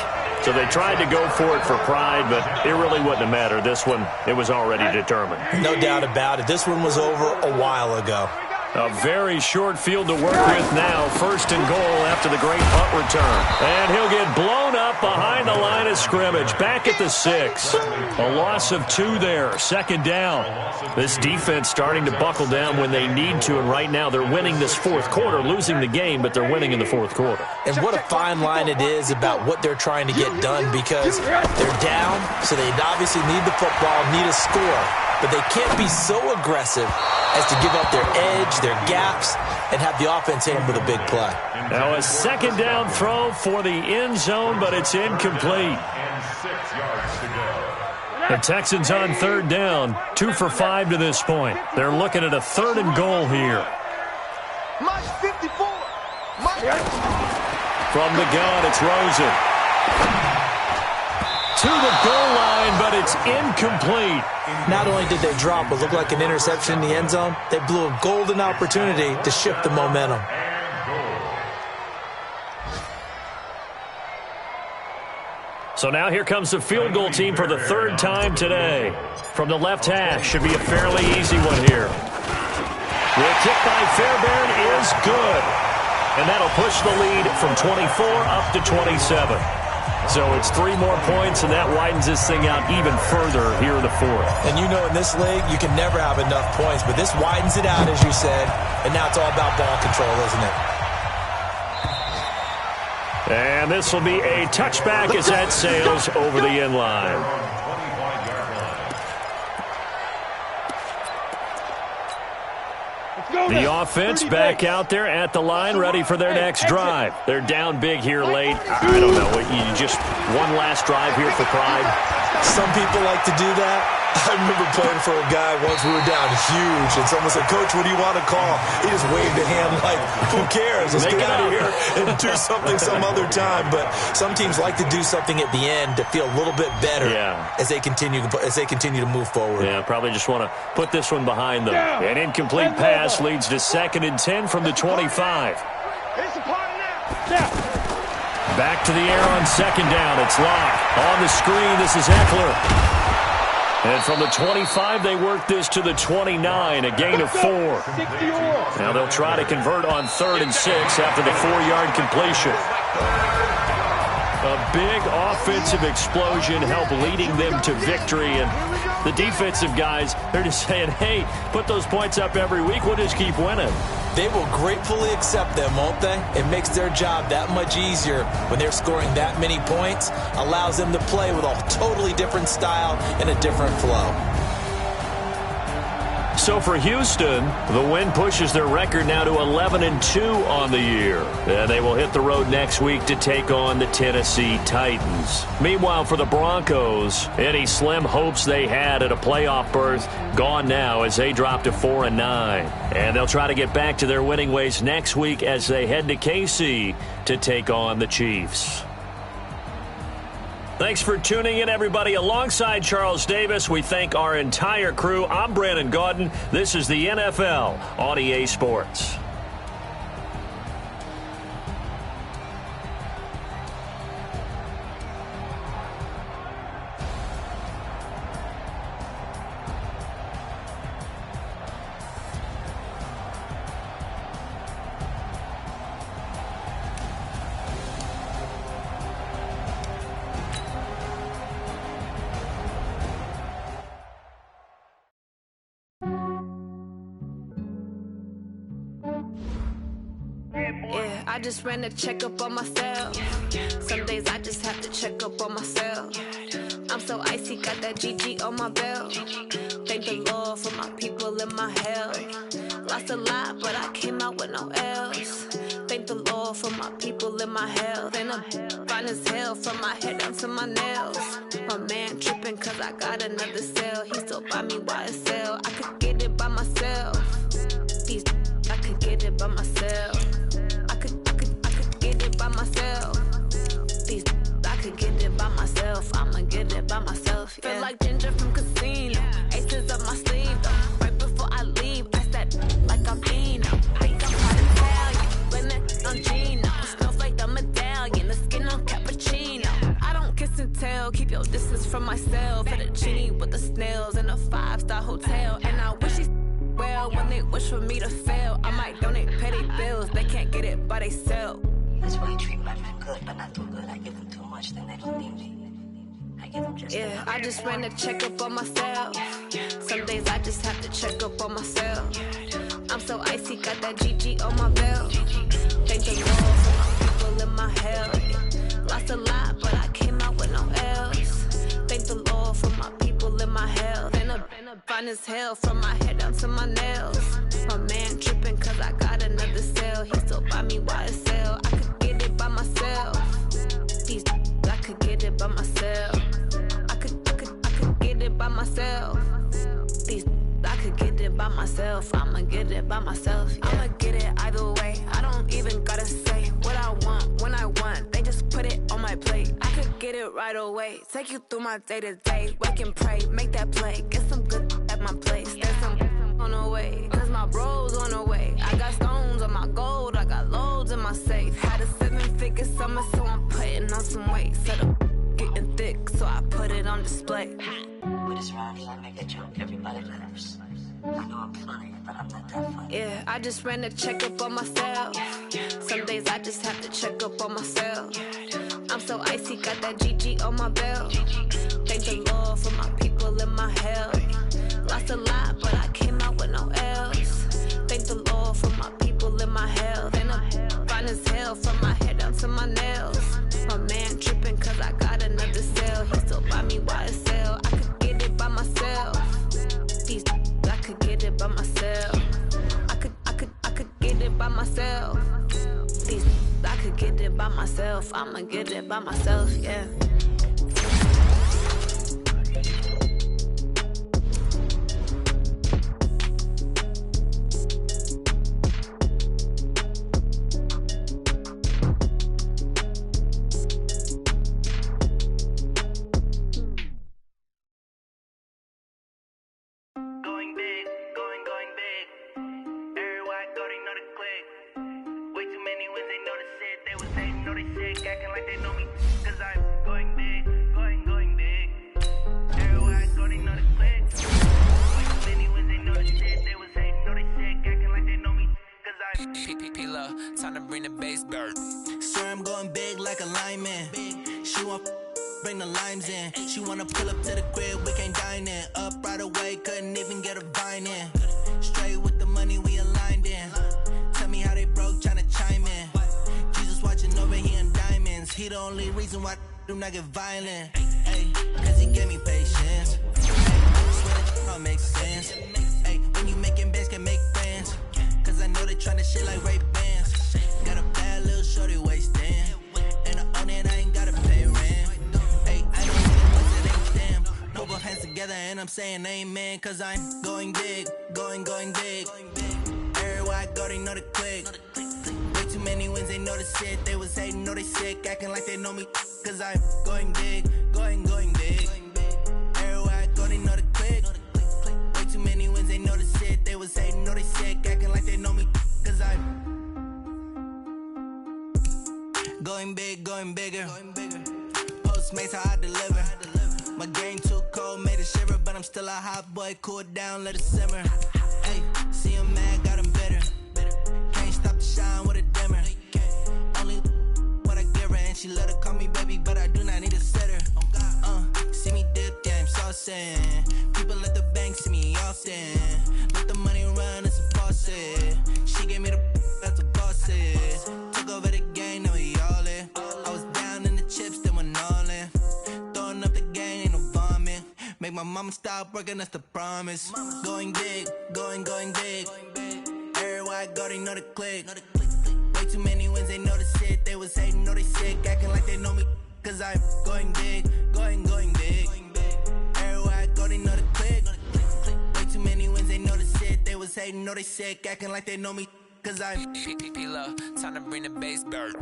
So they tried to go for it for pride, but it really wouldn't have mattered. This one, it was already determined. No doubt about it. This one was over a while ago. A very short field to work with now. First and goal after the great punt return. And he'll get blown up behind the line of scrimmage. Back at the 6. A loss of 2 there. Second down. This defense starting to buckle down when they need to. And right now they're winning this fourth quarter. Losing the game, but they're winning in the fourth quarter. And what a fine line it is about what they're trying to get done, because they're down, so they obviously need the football, need a score. But they can't be so aggressive as to give up their edge, their gaps, and have the offense hit them with a big play. Now a second down throw for the end zone, but it's incomplete. And 6 yards to go. The Texans on third down, 2 for 5 to this point. They're looking at a third and goal here. Mike 54. From the gun, it's Rosen. To the goal line, but it's incomplete. Not only did they drop what looked like an interception in the end zone, they blew a golden opportunity to shift the momentum. So now here comes the field goal team for the third time today. From the left hash, should be a fairly easy one here. The kick by Fairbairn is good. And that'll push the lead from 24 up to 27. So it's 3 more points, and that widens this thing out even further here in the fourth. And you know in this league, you can never have enough points, but this widens it out, as you said, and now it's all about ball control, isn't it? And this will be a touchback as that sails over the end line. The offense back out there at the line, ready for their next drive. They're down big here late. I don't know. You just one last drive here for pride. Some people like to do that. I remember playing for a guy once. We were down huge, and someone said, "Coach, what do you want to call?" He just waved a hand like, "Who cares? Let's get out of here and do something some other time." But some teams like to do something at the end to feel a little bit better as they continue to move forward. Yeah, probably just want to put this one behind them. An incomplete pass leads to 2nd and 10 from the 25. Back to the air on second down. It's locked. On the screen, this is Eckler. And from the 25, they work this to the 29, a gain of 4. Now they'll try to convert on 3rd and 6 after the 4-yard completion. A big offensive explosion helped leading them to victory. And the defensive guys, they're just saying, hey, put those points up every week. We'll just keep winning. They will gratefully accept them, won't they? It makes their job that much easier when they're scoring that many points. Allows them to play with a totally different style and a different flow. So for Houston, the win pushes their record now to 11-2 on the year. And they will hit the road next week to take on the Tennessee Titans. Meanwhile, for the Broncos, any slim hopes they had at a playoff berth gone now as they drop to 4-9. And they'll try to get back to their winning ways next week as they head to KC to take on the Chiefs. Thanks for tuning in, everybody. Alongside Charles Davis, we thank our entire crew. I'm Brandon Gaudin. This is the NFL on EA Sports. I just ran a checkup on myself. Some days I just have to check up on myself. I'm so icy, got that GG on my belt. Thank the Lord for my people in my health. Lost a lot, but I came out with no L's. Thank the Lord for my people in my health. And I'm fine as hell from my head down to my nails. My man tripping cause I got another cell. He still buy me YSL. I could get it by myself. These I could get it by myself. I could get it by myself. These I could get it by myself. I'ma get it by myself. Yeah. Feel like Ginger from Casino. Aces up my sleeve though. Right before I leave, I step like I'm Dino. Think I'm hot Italian. Blame it on Gino. Smells like the medallion. The skin on cappuccino. I don't kiss and tell. Keep your distance from myself. Fettuccine with the snails in a 5-star hotel. And I wish he's well when they wish for me to fail. I might donate petty bills. They can't get it by they sell. That's why you treat my friend good, but not too good. I give them too much, then they don't need me. I give them just enough. I just ran a checkup on myself. Some days I just have to check up on myself. I'm so icy, got that GG on my belt. Thank the Lord for my people in my health. Lost a lot, but I came out with no L's. Thank the Lord for my people in my health. And I'm fine as hell from my head down to my nails. My man tripping cause I got another cell. He still buy me YSL. I could get it by myself. These I could get it by myself. I could get it by myself. These I could get it by myself. I'ma get it by myself. Yeah. I'ma get it either way. I don't even gotta say what I want when I want. They just put it on my plate. I could get it right away. Take you through my day to day. Wake and pray, make that play. Get some good at my place. There's some on the way. Cause my bros on the way. I got stones on my gold. I got loads in my safe. Had a 7-figure summer, so I'm putting on some weight. Set up getting thick, so I put it on display. With this round, I make a joke. Everybody laughs. I know I'm funny, but I'm not that funny. Yeah, I just ran a checkup on myself. Some days I just have to check up on myself. I'm so icy, got that GG on my belt. Thank the Lord for my people in my health. Lost a lot, but I came out with no L's. Thank the Lord for my people in my health. And I'm fine as hell from my head down to my nails. My man tripping cause I got another cell. He still buy me YSL. I could get it by myself. These I could get it by myself. I could get it by myself. These I could get it by myself. I'ma get it by myself, yeah. Time to bring the bass bird. Swear I'm going big like a lineman. She want bring the limes in. She wanna pull up to the crib, we can't dine in. Up right away, couldn't even get a vine in. Straight with the money, we aligned in. Tell me how they broke, tryna chime in. Jesus watching over here in diamonds. He the only reason why do not get violent. Ay, cause he gave me patience. Ay, swear that all makes sense. Ay, when you making bands, can make friends. Cause I know they tryna shit like Ray Bans. Got a bad little shorty wasting. And I own it, I ain't gotta pay rent. Ay, I know what it ain't damn. No, both hands together and I'm saying amen. Cause I'm going big, going big. Everywhere I go, they know the click. Way too many wins, they know the shit. They was hating, know they sick, acting like they know me. Cause I'm going big, going big. Everywhere I go, they know the click. Way too many wins, they know the shit. They was hating, know they sick, acting like they know me. Cause I'm going big, going bigger. Postmates, how I deliver. My game too cold, made it shiver. But I'm still a hot boy, cool it down, let it simmer. Hey, see him mad, got him bitter. Can't stop the shine with a dimmer. Only what I give her, and she let her call me baby, but I do not need a sitter. See me dip, yeah, I'm saucing. People at the bank see me often. Let the money run, it's a faucet. She gave me the that's a boss. Took over mama stop working, that's the promise. Going big, going big. Everywhere I go, they know the click. Way too many wins, they know the shit. They was hating, know they sick, acting like they know me. Cause I'm going big, going big. Everywhere I go, they know the click. Way too many wins, they know the shit. They was hating, know they sick, acting like they know me. Cause I'm P-P-P-Love, time to bring the bass bird.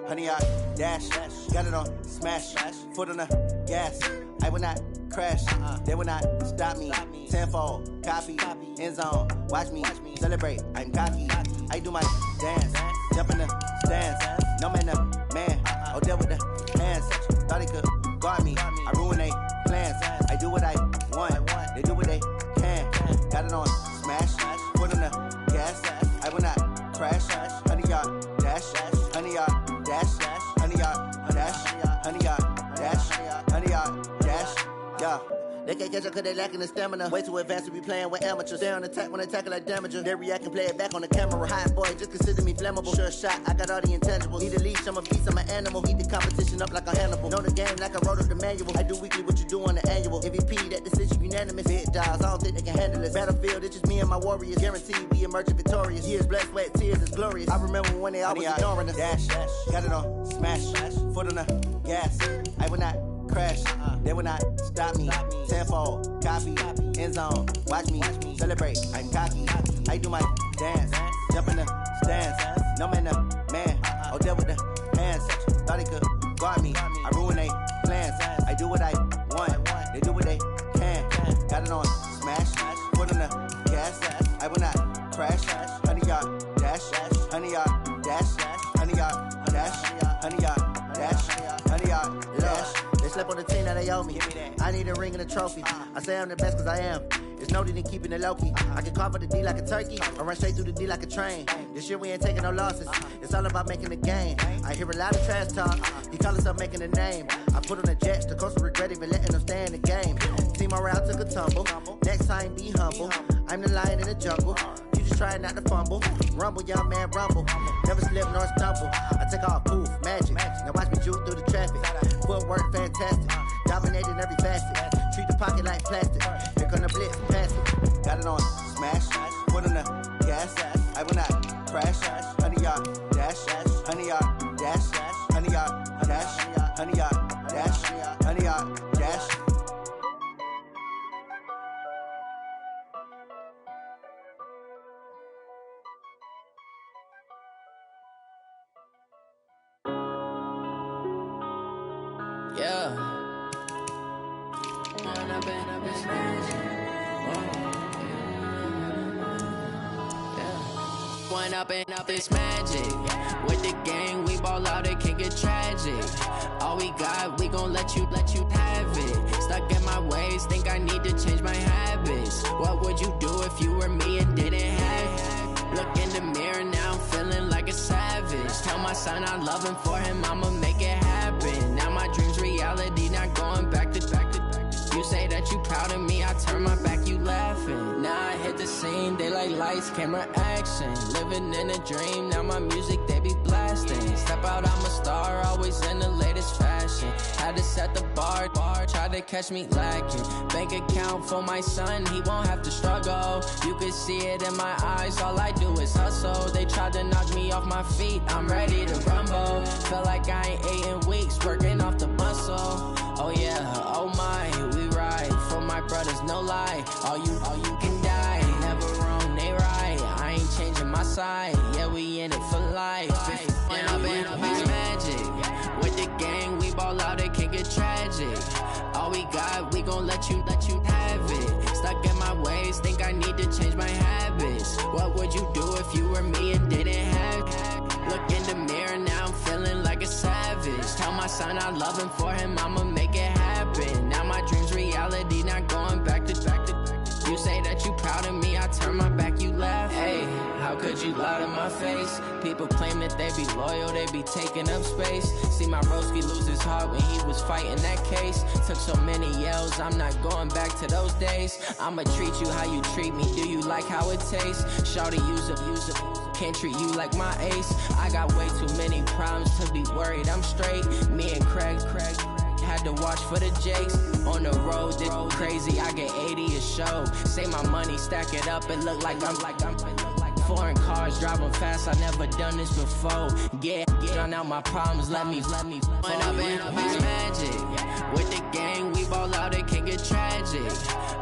Honey, I dash, got it on, smash, foot on the gas. I will not crash, they will not stop me. Tenfold, copy, end zone, watch me celebrate. I'm cocky, I do my dance, jump in the stands. No man, man, I'll deal with the hands. Thought he could guard me, I ruin they plans. I do what I want, they do what they can. Got it on, smash, foot on the gas. I will not crash, honey, y'all dash, honey, y'all dash, honey, y'all dash, honey, y'all dash, honey, y'all dash, yeah. They can't catch up cause they lacking the stamina. Way too advanced to be playing with amateurs. Stay on attack when they tackle like damager. They react and play it back on the camera. Hot boy, just consider me flammable. Sure shot, I got all the intangibles. Need a leash, I'm a beast, I'm an animal. Heat the competition up like a Hannibal. Know the game like I wrote up the manual. I do weekly what you do on the annual. MVP, that decision unanimous. Hit dials, I don't think they can handle it. Battlefield, it's just me and my warriors. Guaranteed we emerging victorious. Years, blood, sweat, tears, it's glorious. I remember when they always ignoring us. Dash, got it on, smash, foot on the gas. I will not crash, they will not stop me. Tenfold, copy, end zone, watch me celebrate. I'm cocky, I do my dance, jump in the stands. No man, man, I'll deal with the hands. Thought he could guard me, I ruin they plans. I do what I want, they do what they can. Got it on, smash, foot on the gas. I will not crash, honey, y'all dash, honey, y'all dash, honey, y'all dash, honey, y'all dash, honey, y'all dash. They slept on the team that they owe me. I need a ring and a trophy. I say I'm the best cause I am. It's no need in keeping it low-key. I can carve for the D like a turkey, or run straight through the D like a train. This year we ain't taking no losses. It's all about making the game. I hear a lot of trash talk. He call himself making a name. I put on the Jets, the coach will regret even letting them stay in the game. Team morale took a tumble. Next time be humble. I'm the lion in the jungle. You just trying not to fumble. Rumble, young man, rumble. Never slip nor stumble. I take off, poof, magic. Now watch me juke through the traffic. Footwork fantastic. Dominating every facet. Treat the pocket like plastic. Here come the blitz, pass it. Got it on, smash, foot on the gas. I will not crash, honey, y'all dash, honey, y'all dash, honey, y'all dash, honey, y'all dash, honey, y'all dash. Yeah. One up and up, it's magic. With the gang, we ball out, it can get tragic. All we got, we gon' let you have it. Stuck in my ways, think I need to change my habits. What would you do if you were me and didn't have it? Look in the mirror, now I'm feeling like a savage. Tell my son I love him, for him I'ma make it happen. Now my dream's reality, not going back to. You say that you proud of me, I turn my back, you laughing. Now I hit the scene, daylight lights, camera action. Living in a dream, now my music, they be blasting. Step out, I'm a star, always in the latest fashion. Had to set the bar, try to catch me lacking. Bank account for my son, he won't have to struggle. You can see it in my eyes, all I do is hustle. They tried to knock me off my feet, I'm ready to rumble. Feel like I ain't ate in weeks, working off the muscle. Oh yeah, oh my, we ride for my brothers, no lie. All you can die, never wrong, they right. I ain't changing my side, yeah, we in it for life. When up and up, it's magic. With the gang, we ball out, it can get tragic. All we got, we gon' let you have Stuck in my ways, think I need to change my habits. What would you do if you were me and didn't have it? Look in the mirror, now I'm feeling like a savage. Tell my son I love him, for him I'ma make it happen. Now my dream's reality, not going back to. You say that you proud of me, I turn my back, you laugh. Hey, how could you lie to my face? People claim that they be loyal, they be taking up space. See my broski lose his heart when he was fighting that case. Took so many yells, I'm not going back to those days. I'ma treat you how you treat me, do you like how it tastes? Shawty, use it, can't treat you like my ace. I got way too many problems to be worried, I'm straight. Me and Craig had to watch for the Jakes. On the road, this crazy, I get 80 a show. Say my money, stack it up, it look like I'm foreign cars, driving fast, I never done this before. Get on out my problems, let me When up in Beach Magic, with the gang, we ball out, it can get tragic.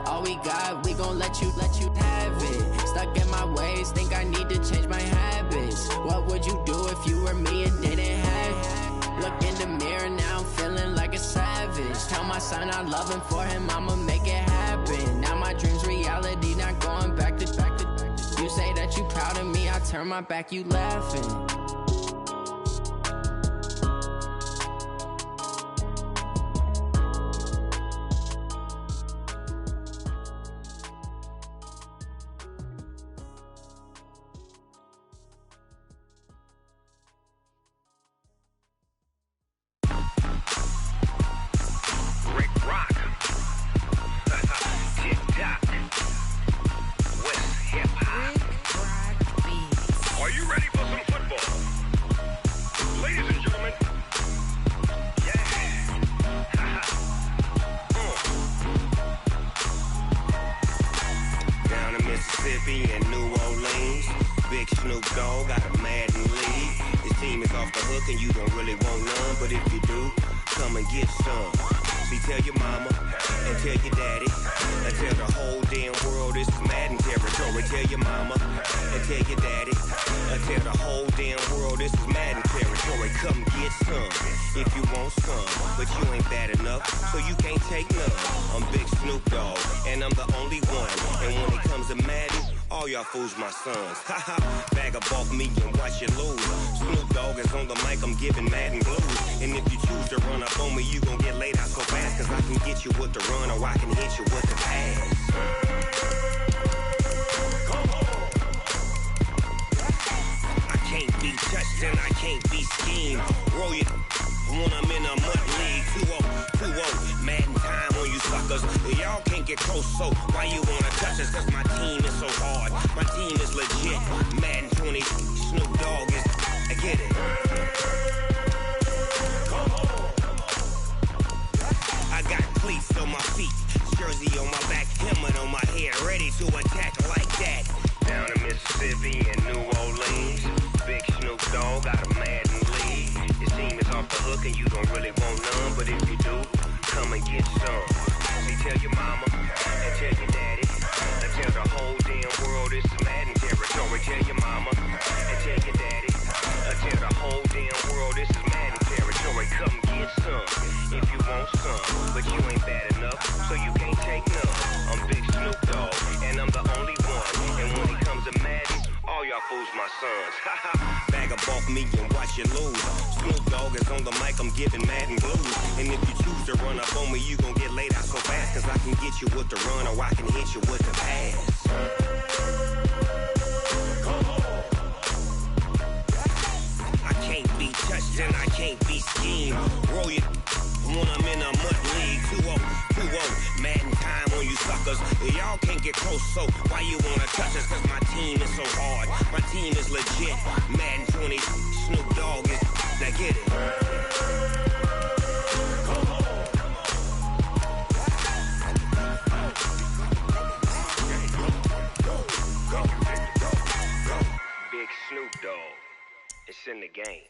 All we got, we gon' let you have it. Stuck in my ways, think I need to change my habits. What would you do if you were me and didn't have it? Look in the mirror, now I'm feeling like a savage. Tell my son I love him, for him I'ma make it happen. Now my dream's reality, not going back to. You say that you proud of me, I turn my back, you laughing. Mississippi and New Orleans. Big Snoop Dogg got a Madden league. His team is off the hook and you don't really want none, but if you do, come and get some. See, tell your mama and tell your daddy and tell the whole damn world this is Madden territory. Tell your mama and tell your daddy and tell the whole damn world this is Madden territory. Come get some if you want some, but you ain't bad enough, so you can't take none. I'm Big Snoop Dogg and I'm the only one, and when it comes to Madden, all y'all fools my sons. Haha, bag up off me and watch you lose. Snoop Dogg is on the mic, I'm giving Madden blues. And if you choose to run up on me, you gon' get laid out so fast, cause I can get you with the run or I can hit you with the pass. Come on. I can't be touched and I can't be schemed. Roll you when I'm in a mud league. 2-0, Madden time on you suckers. Y'all can't get close, so why you wanna touch us? Cause my team is so hard, my team is legit. Madden 20, Snoop Dogg is, I get it. Come on. I got cleats on my feet, jersey on my back, helmet on my head, ready to attack like that. Down in Mississippi and New Orleans, Big Snoop Dogg got a Madden league. Your team is off the hook and you don't really want none, but if you do, come and get some. See, tell your mama and tell your daddy and tell the whole damn world this is Madden territory. Tell your mama and tell your daddy and tell the whole damn world this is Madden territory. Come get some if you want some, but you ain't bad enough, so you can't take none. I'm Big Snoop Dogg and I'm the only one, and when it comes to Madden, all y'all fools my sons. Haha, bag up off me and watch you lose. Snoop Dogg is on the mic, I'm giving Madden blues. And if you choose to run up on me, you gon' get laid out so fast, cause I can get you with the run or I can hit you with the pass. Come on. I can't be touched and I can't be schemed. Roll you when I'm in a mud league. 2-0, Madden time on you suckers. Y'all can't get close, so why you wanna touch us? Cause my team is so hard, my team is legit. Madden 20, Snoop Dogg is, now get it. Come on. Go. Big Snoop Dogg, it's in the game.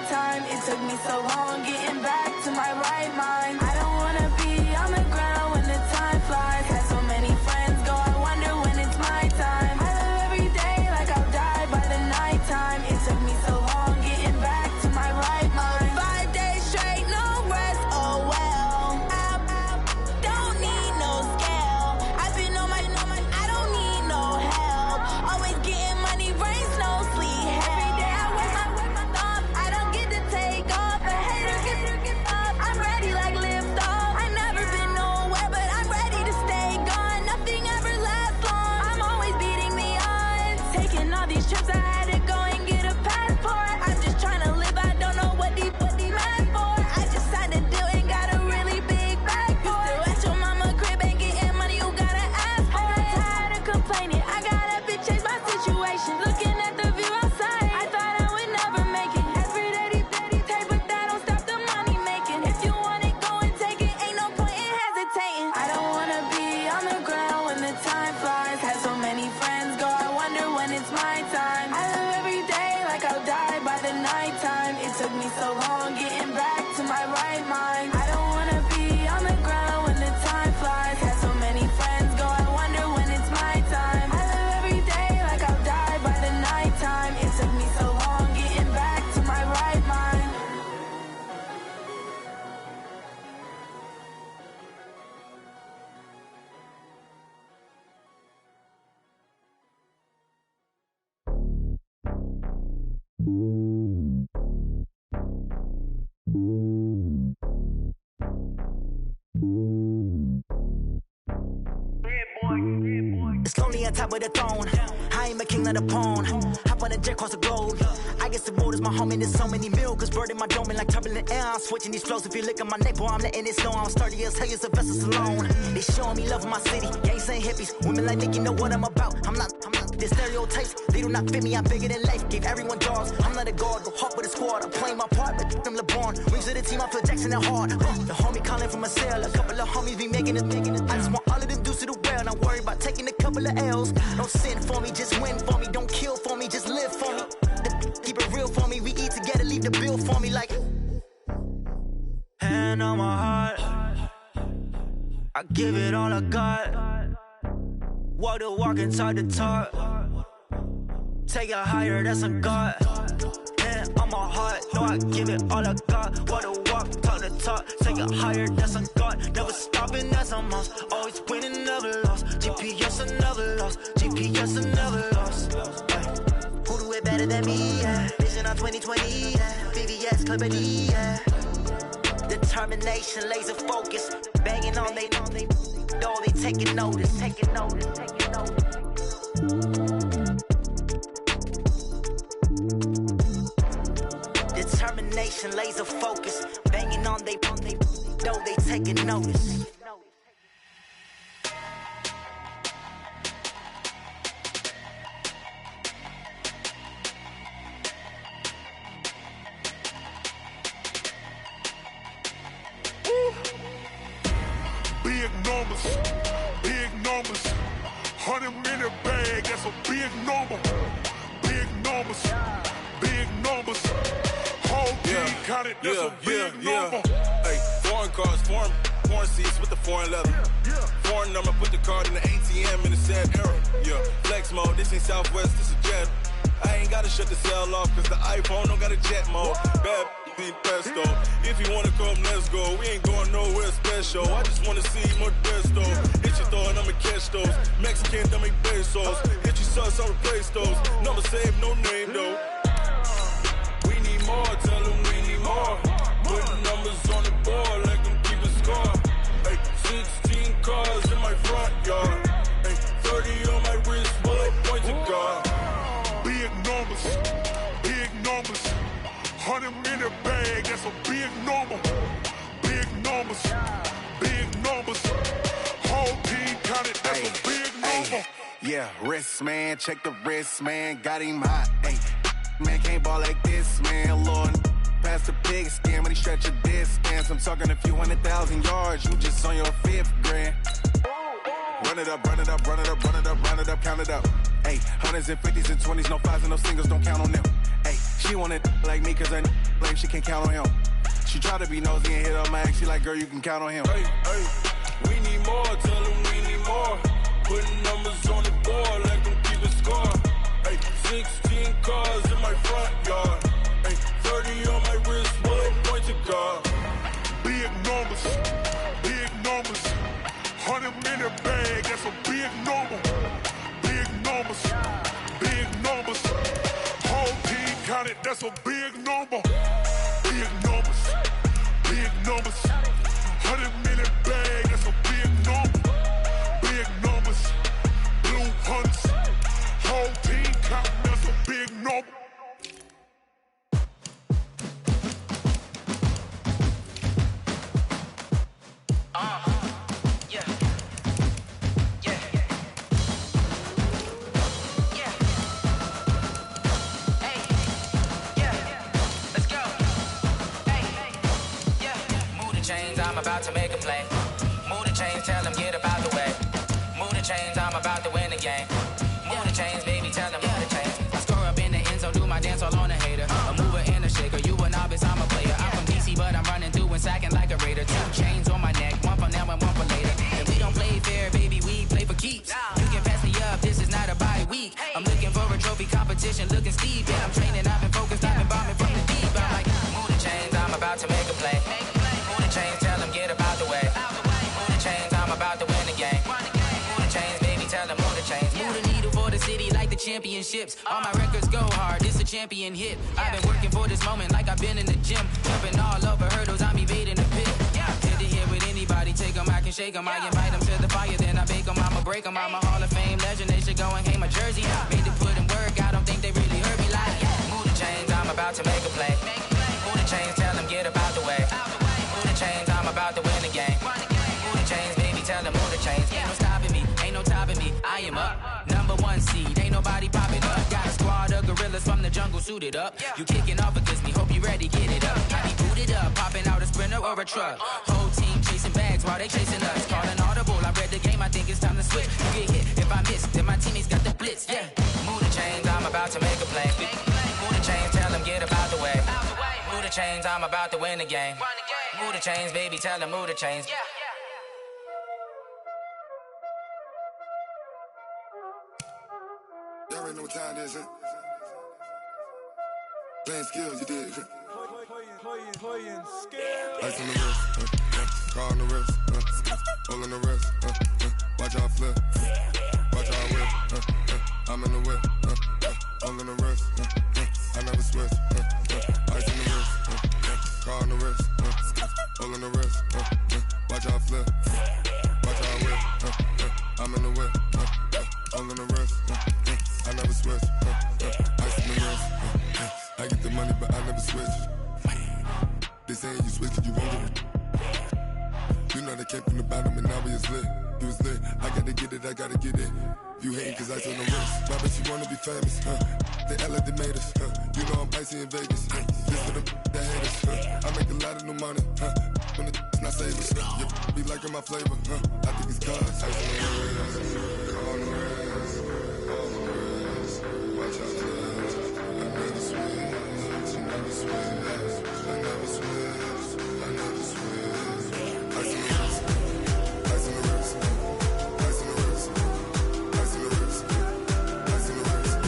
time. It took me so long getting back to my right mind. I don't wanna be on the ground when the time flies. Had so many friends go, I wonder when it's my time. I live every day like I'll die by the nighttime. It took me so long getting back to my right mind. 5 days straight, no rest, oh well. I don't need no scale. I've been on my, I don't need no help. Always getting money, rains, no sleep. Every day I work my thumb. I don't get to take off. A hater get up. I'm ready like lift off. I never been nowhere, but I'm ready to stay gone. Nothing ever lasts long. I'm always beating the odds. Taking all these trips, I had to go and get a passport. I'm just trying to live. I don't know what the mad for. I just had to do and got a really big bag for it. Still at your mama crib and getting money, you gotta ask for it. Tired of complaining, I gotta change my situation. Looking at the view outside, I thought I would never make it. Every day, take, but that don't stop the money making. If you want it, go and take it. Ain't no point in hesitating. I don't wanna be on the ground when the time flies. Had so many friends go, I wonder when it's my time. I live every day like I'll die by the nighttime. It took me so long getting back to my right mind. I don't wanna be on the ground when the time flies. Had so many friends go, I wonder when it's my time. I live every day like I'll die by the nighttime. It took me so long getting back to my right mind. It's lonely on top of the throne. I ain't a king, not a pawn. Hop on a jet across the globe. I guess the world is my home and there's so many milkers birding my dome and like turbulent air. I'm switching these flows. If you look at my neck, boy, I'm letting it snow. I'm sturdy as hell, as a vessel alone. They showing me love in my city. Gangs ain't hippies. Women like Nicky know what I'm about. I'm not the stereotypes. They do not fit me. I'm bigger than life. Gave everyone dogs. I'm not a guard. Go hard with a squad. I'm playing my part, but them LeBron. Rings to the team. I feel Jackson and hard. The homie calling from a cell. A couple of homies be making it. I just want all of them dudes to the well. Not worry about taking a couple of L's. Don't sin for me, just win for me. Don't kill for me, just live for me. Keep it real for me. We eat together, leave the bill for me like. Hand on my heart, I give it all I got. Walk the walk and talk the talk. Take it higher, that's a God. Hand on my heart, no, I give it all I got. Walk the walk, talk the talk. Take it higher, that's a God. Never stopping, that's a must. Always winning, never lost. GPS, I never lost. GPS, I never lost. Who do it better than me? Yeah. Vision on 2020. Yeah. VVS, Clippity. Yeah. Determination, laser focus. Banging on they, no, they taking notice. Taking notice. Taking notice. Determination, laser focus. Banging on they, no, they taking notice. Big numbers, 100-minute bag, that's a big number. Big numbers, whole team counted, that's a big number. Hey, foreign cars, foreign seats with the foreign leather. Foreign number, put the card in the ATM in the sad era. Yeah, flex mode, this ain't Southwest, this is Jet. I ain't gotta shut the cell off, cause the iPhone don't got a jet mode. Bad need pesto. If you wanna come, let's go. We ain't going nowhere special. I just wanna see more desto. Hit your throw and I'ma catch those. Mexican, don't make pesos. Hit your sauce, I'll replace those. Number saved, no name though. We need more, tell them we need more. Putting numbers on the board, like them keep a score. Hey, 16 cars in my front yard. Hey, 30 on my wrist, bullet point to God. Big numbers, 100-minute bag, that's a big number. Big numbers, whole team counted, that's a big number. Yeah, wrist man, check the wrist man, got him hot. Ay, man can't ball like this, man. Lord, past the pig skin when he stretch a distance. I'm talking a few 100,000 yards, you just on your 5th grand. Run it up, count it up. Ay, hundreds and 50s and 20s, no 5s and no singles, don't count on them. Ay, She wanted like me cause her like she can count on him. She try to be nosy and hit up my ex. She like, girl, you can count on him. Hey, we need more. Tell them we need more. Putting numbers on the board like them keeping score. Hey, 16 cars in my front yard. Hey, 30 on my wrist, one point to guard. Big numbers, 100-minute bag, that's a big number. Big numbers, whole team counted, that's a big number. Big numbers, 100-minute bag, that's a big number. Big numbers, blue hunts, whole team counting, that's a big number. I'm about to make a play. Move the chains, tell them get up out the way. Move the chains, I'm about to win the game. Move the chains, baby, tell them move the chains. I score up in the end zone, do my dance all on a hater. A mover and a shaker, you a novice, I'm a player. I'm from DC, but I'm running through and sacking like a raider. 2 chains on my neck, one for now and one for later. And we don't play fair, baby, we play for keeps. You can pass me up, this is not a bye week. I'm looking for a trophy competition, looking steep. And I'm training, I've been focused, I've been bombing from the deep. I'm like, move the chains, I'm about to make a play. Move the chains, tell them get up out the way. Move the chains, I'm about to win the game. Move the chains, baby, tell them move the chains. Move the needle for the city like the championships. All my records go hard, this a champion hit. I've been working for this moment like I've been in the gym. Jumping all over hurdles, I'm evading the pit. Hit to hit with anybody, take them, I can shake them. I invite them to the fire, then I bake them, I'ma break them. I'm a Hall of Fame legend, they should go and hang my jersey. Made to put in work, I don't think they really heard me like. Move the chains, I'm about to make a play. Move the chains, tell them get up out the way. Move the chains, I'm about to win the game. Move the chains, baby, tell them move the chains. Ain't no stopping me, ain't no topping me. I am up, #1 seed, ain't nobody popping up. Got a squad of gorillas from the jungle suited up. You kicking off against me, hope you ready, get it up. I be booted up, popping out a Sprinter or a truck. Whole team chasing bags while they chasing us. Calling audible, I read the game, I think it's time to switch. You get hit if I miss, then my teammates got the blitz. Yeah, move the chains, I'm about to make a play. Move the chains, tell them get up out the way. Move the chains, I'm about to win the game. Move the chains, baby, tell them move the chains. Y'all already know what time it is, huh? Playing skills, you did. Playing skills. Ice on the wrist, car on the wrist, hole in the wrist, watch out flip, watch out whip, I'm in the whip, hole in the wrist, I never switch, ice on the wrist, car on the wrist, hole in the wrist, watch out flip, watch out whip, I'm in the whip, hole in the wrist, I never switch, ice in the wrist, I get the money but I never switch. They saying you switch it, you won't get it. You know they came from the bottom and now we is lit. You was lit, I gotta get it, I gotta get it. You hating cause ice on the wrist. My bitch, you wanna be famous, They act like they made us, You know I'm icy in Vegas, This for the that hate us, I make a lot of new money, When the not savers, You be liking my flavor, I think it's cause ice on the wrist, on the wrist, on the wrist. Watch out, I never switch, I never switch. I never switch, I never switch. Ice in the wrist, ice in the wrist, ice in the wrist, ice in the wrist, ice in the wrist,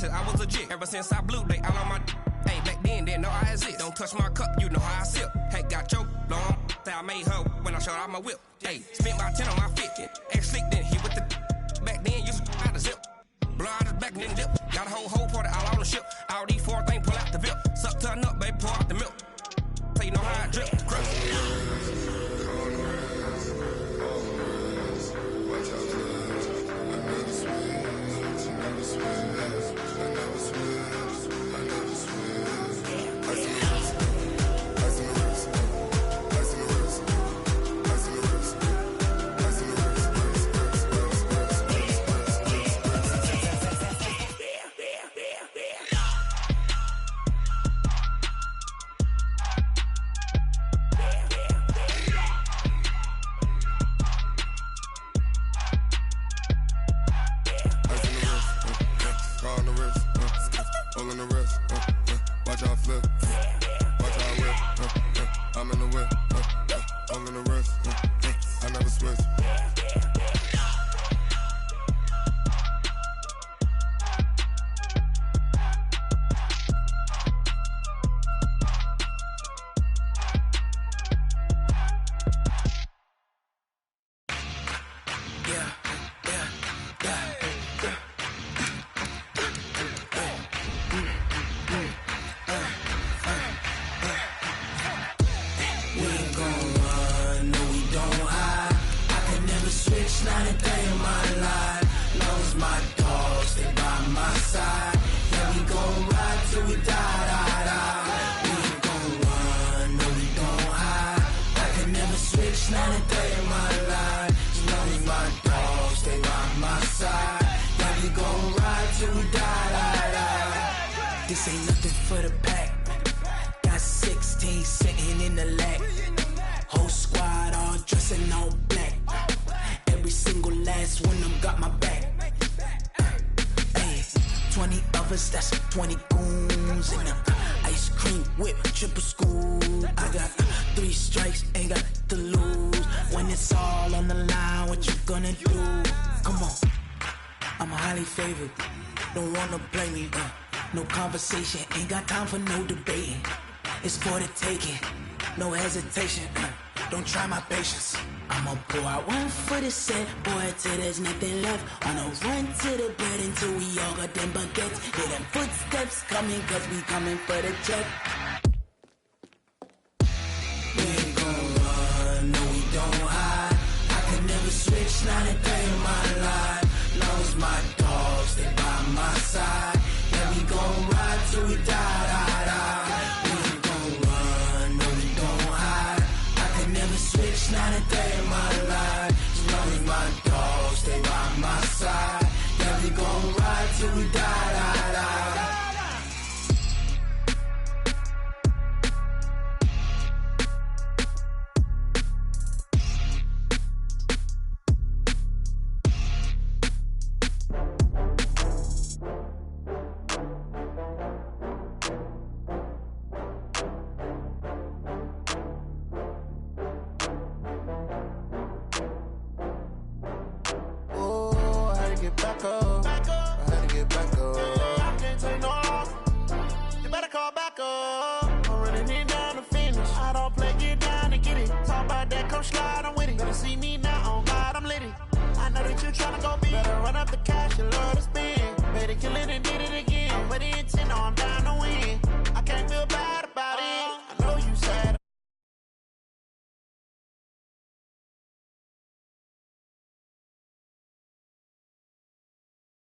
I was legit. Ever since I blew, they all on my hey, back then, didn't know I exist. Don't touch my cup, you know how I sip. Hey, got your long. Say I made her when I showed out my whip. Hey, spent about 10 on my fit. Ex-slick, then he with the back then, used to out the zip. Blow out his back, then dip. Got a whole party all on the ship. All these 4 things, pull out the VIP. Suck to a nut, baby, pour out the milk. So you know how I drip. Crush. Watch out, I never switch, I never switch. till we die. This ain't nothing for the pack. Got 16 sitting in the lag. Whole squad all dressing all black. Every single last one of them got my back. 20 of us, that's 20 goons in them. Ice cream whip, triple scoop. I got 3 strikes, ain't got to lose. When it's all on the line, what you gonna do? Come on, I'm highly favored. Don't wanna play me, no conversation, ain't got time for no debating. It's for the taking, no hesitation. Don't try my patience. I'ma pour out one for the set, boy, till there's nothing left. On a run to the bread until we all got them baguettes. Hear them footsteps coming, cause we coming for the check. We ain't gon' run, no we don't hide. I could never switch, not a day in my life. Long as my dogs, they by my side. Yeah, we gon' ride till we die. We ain't gon' run, no we don't hide. I could never switch, not a day in my life. As long as my dogs, they by my side. Yeah, we gon' ride till we die. Slide, I'm with it. Better see me now, on God, I'm litty. I know that you tryna go big. Better run up the cash, you love this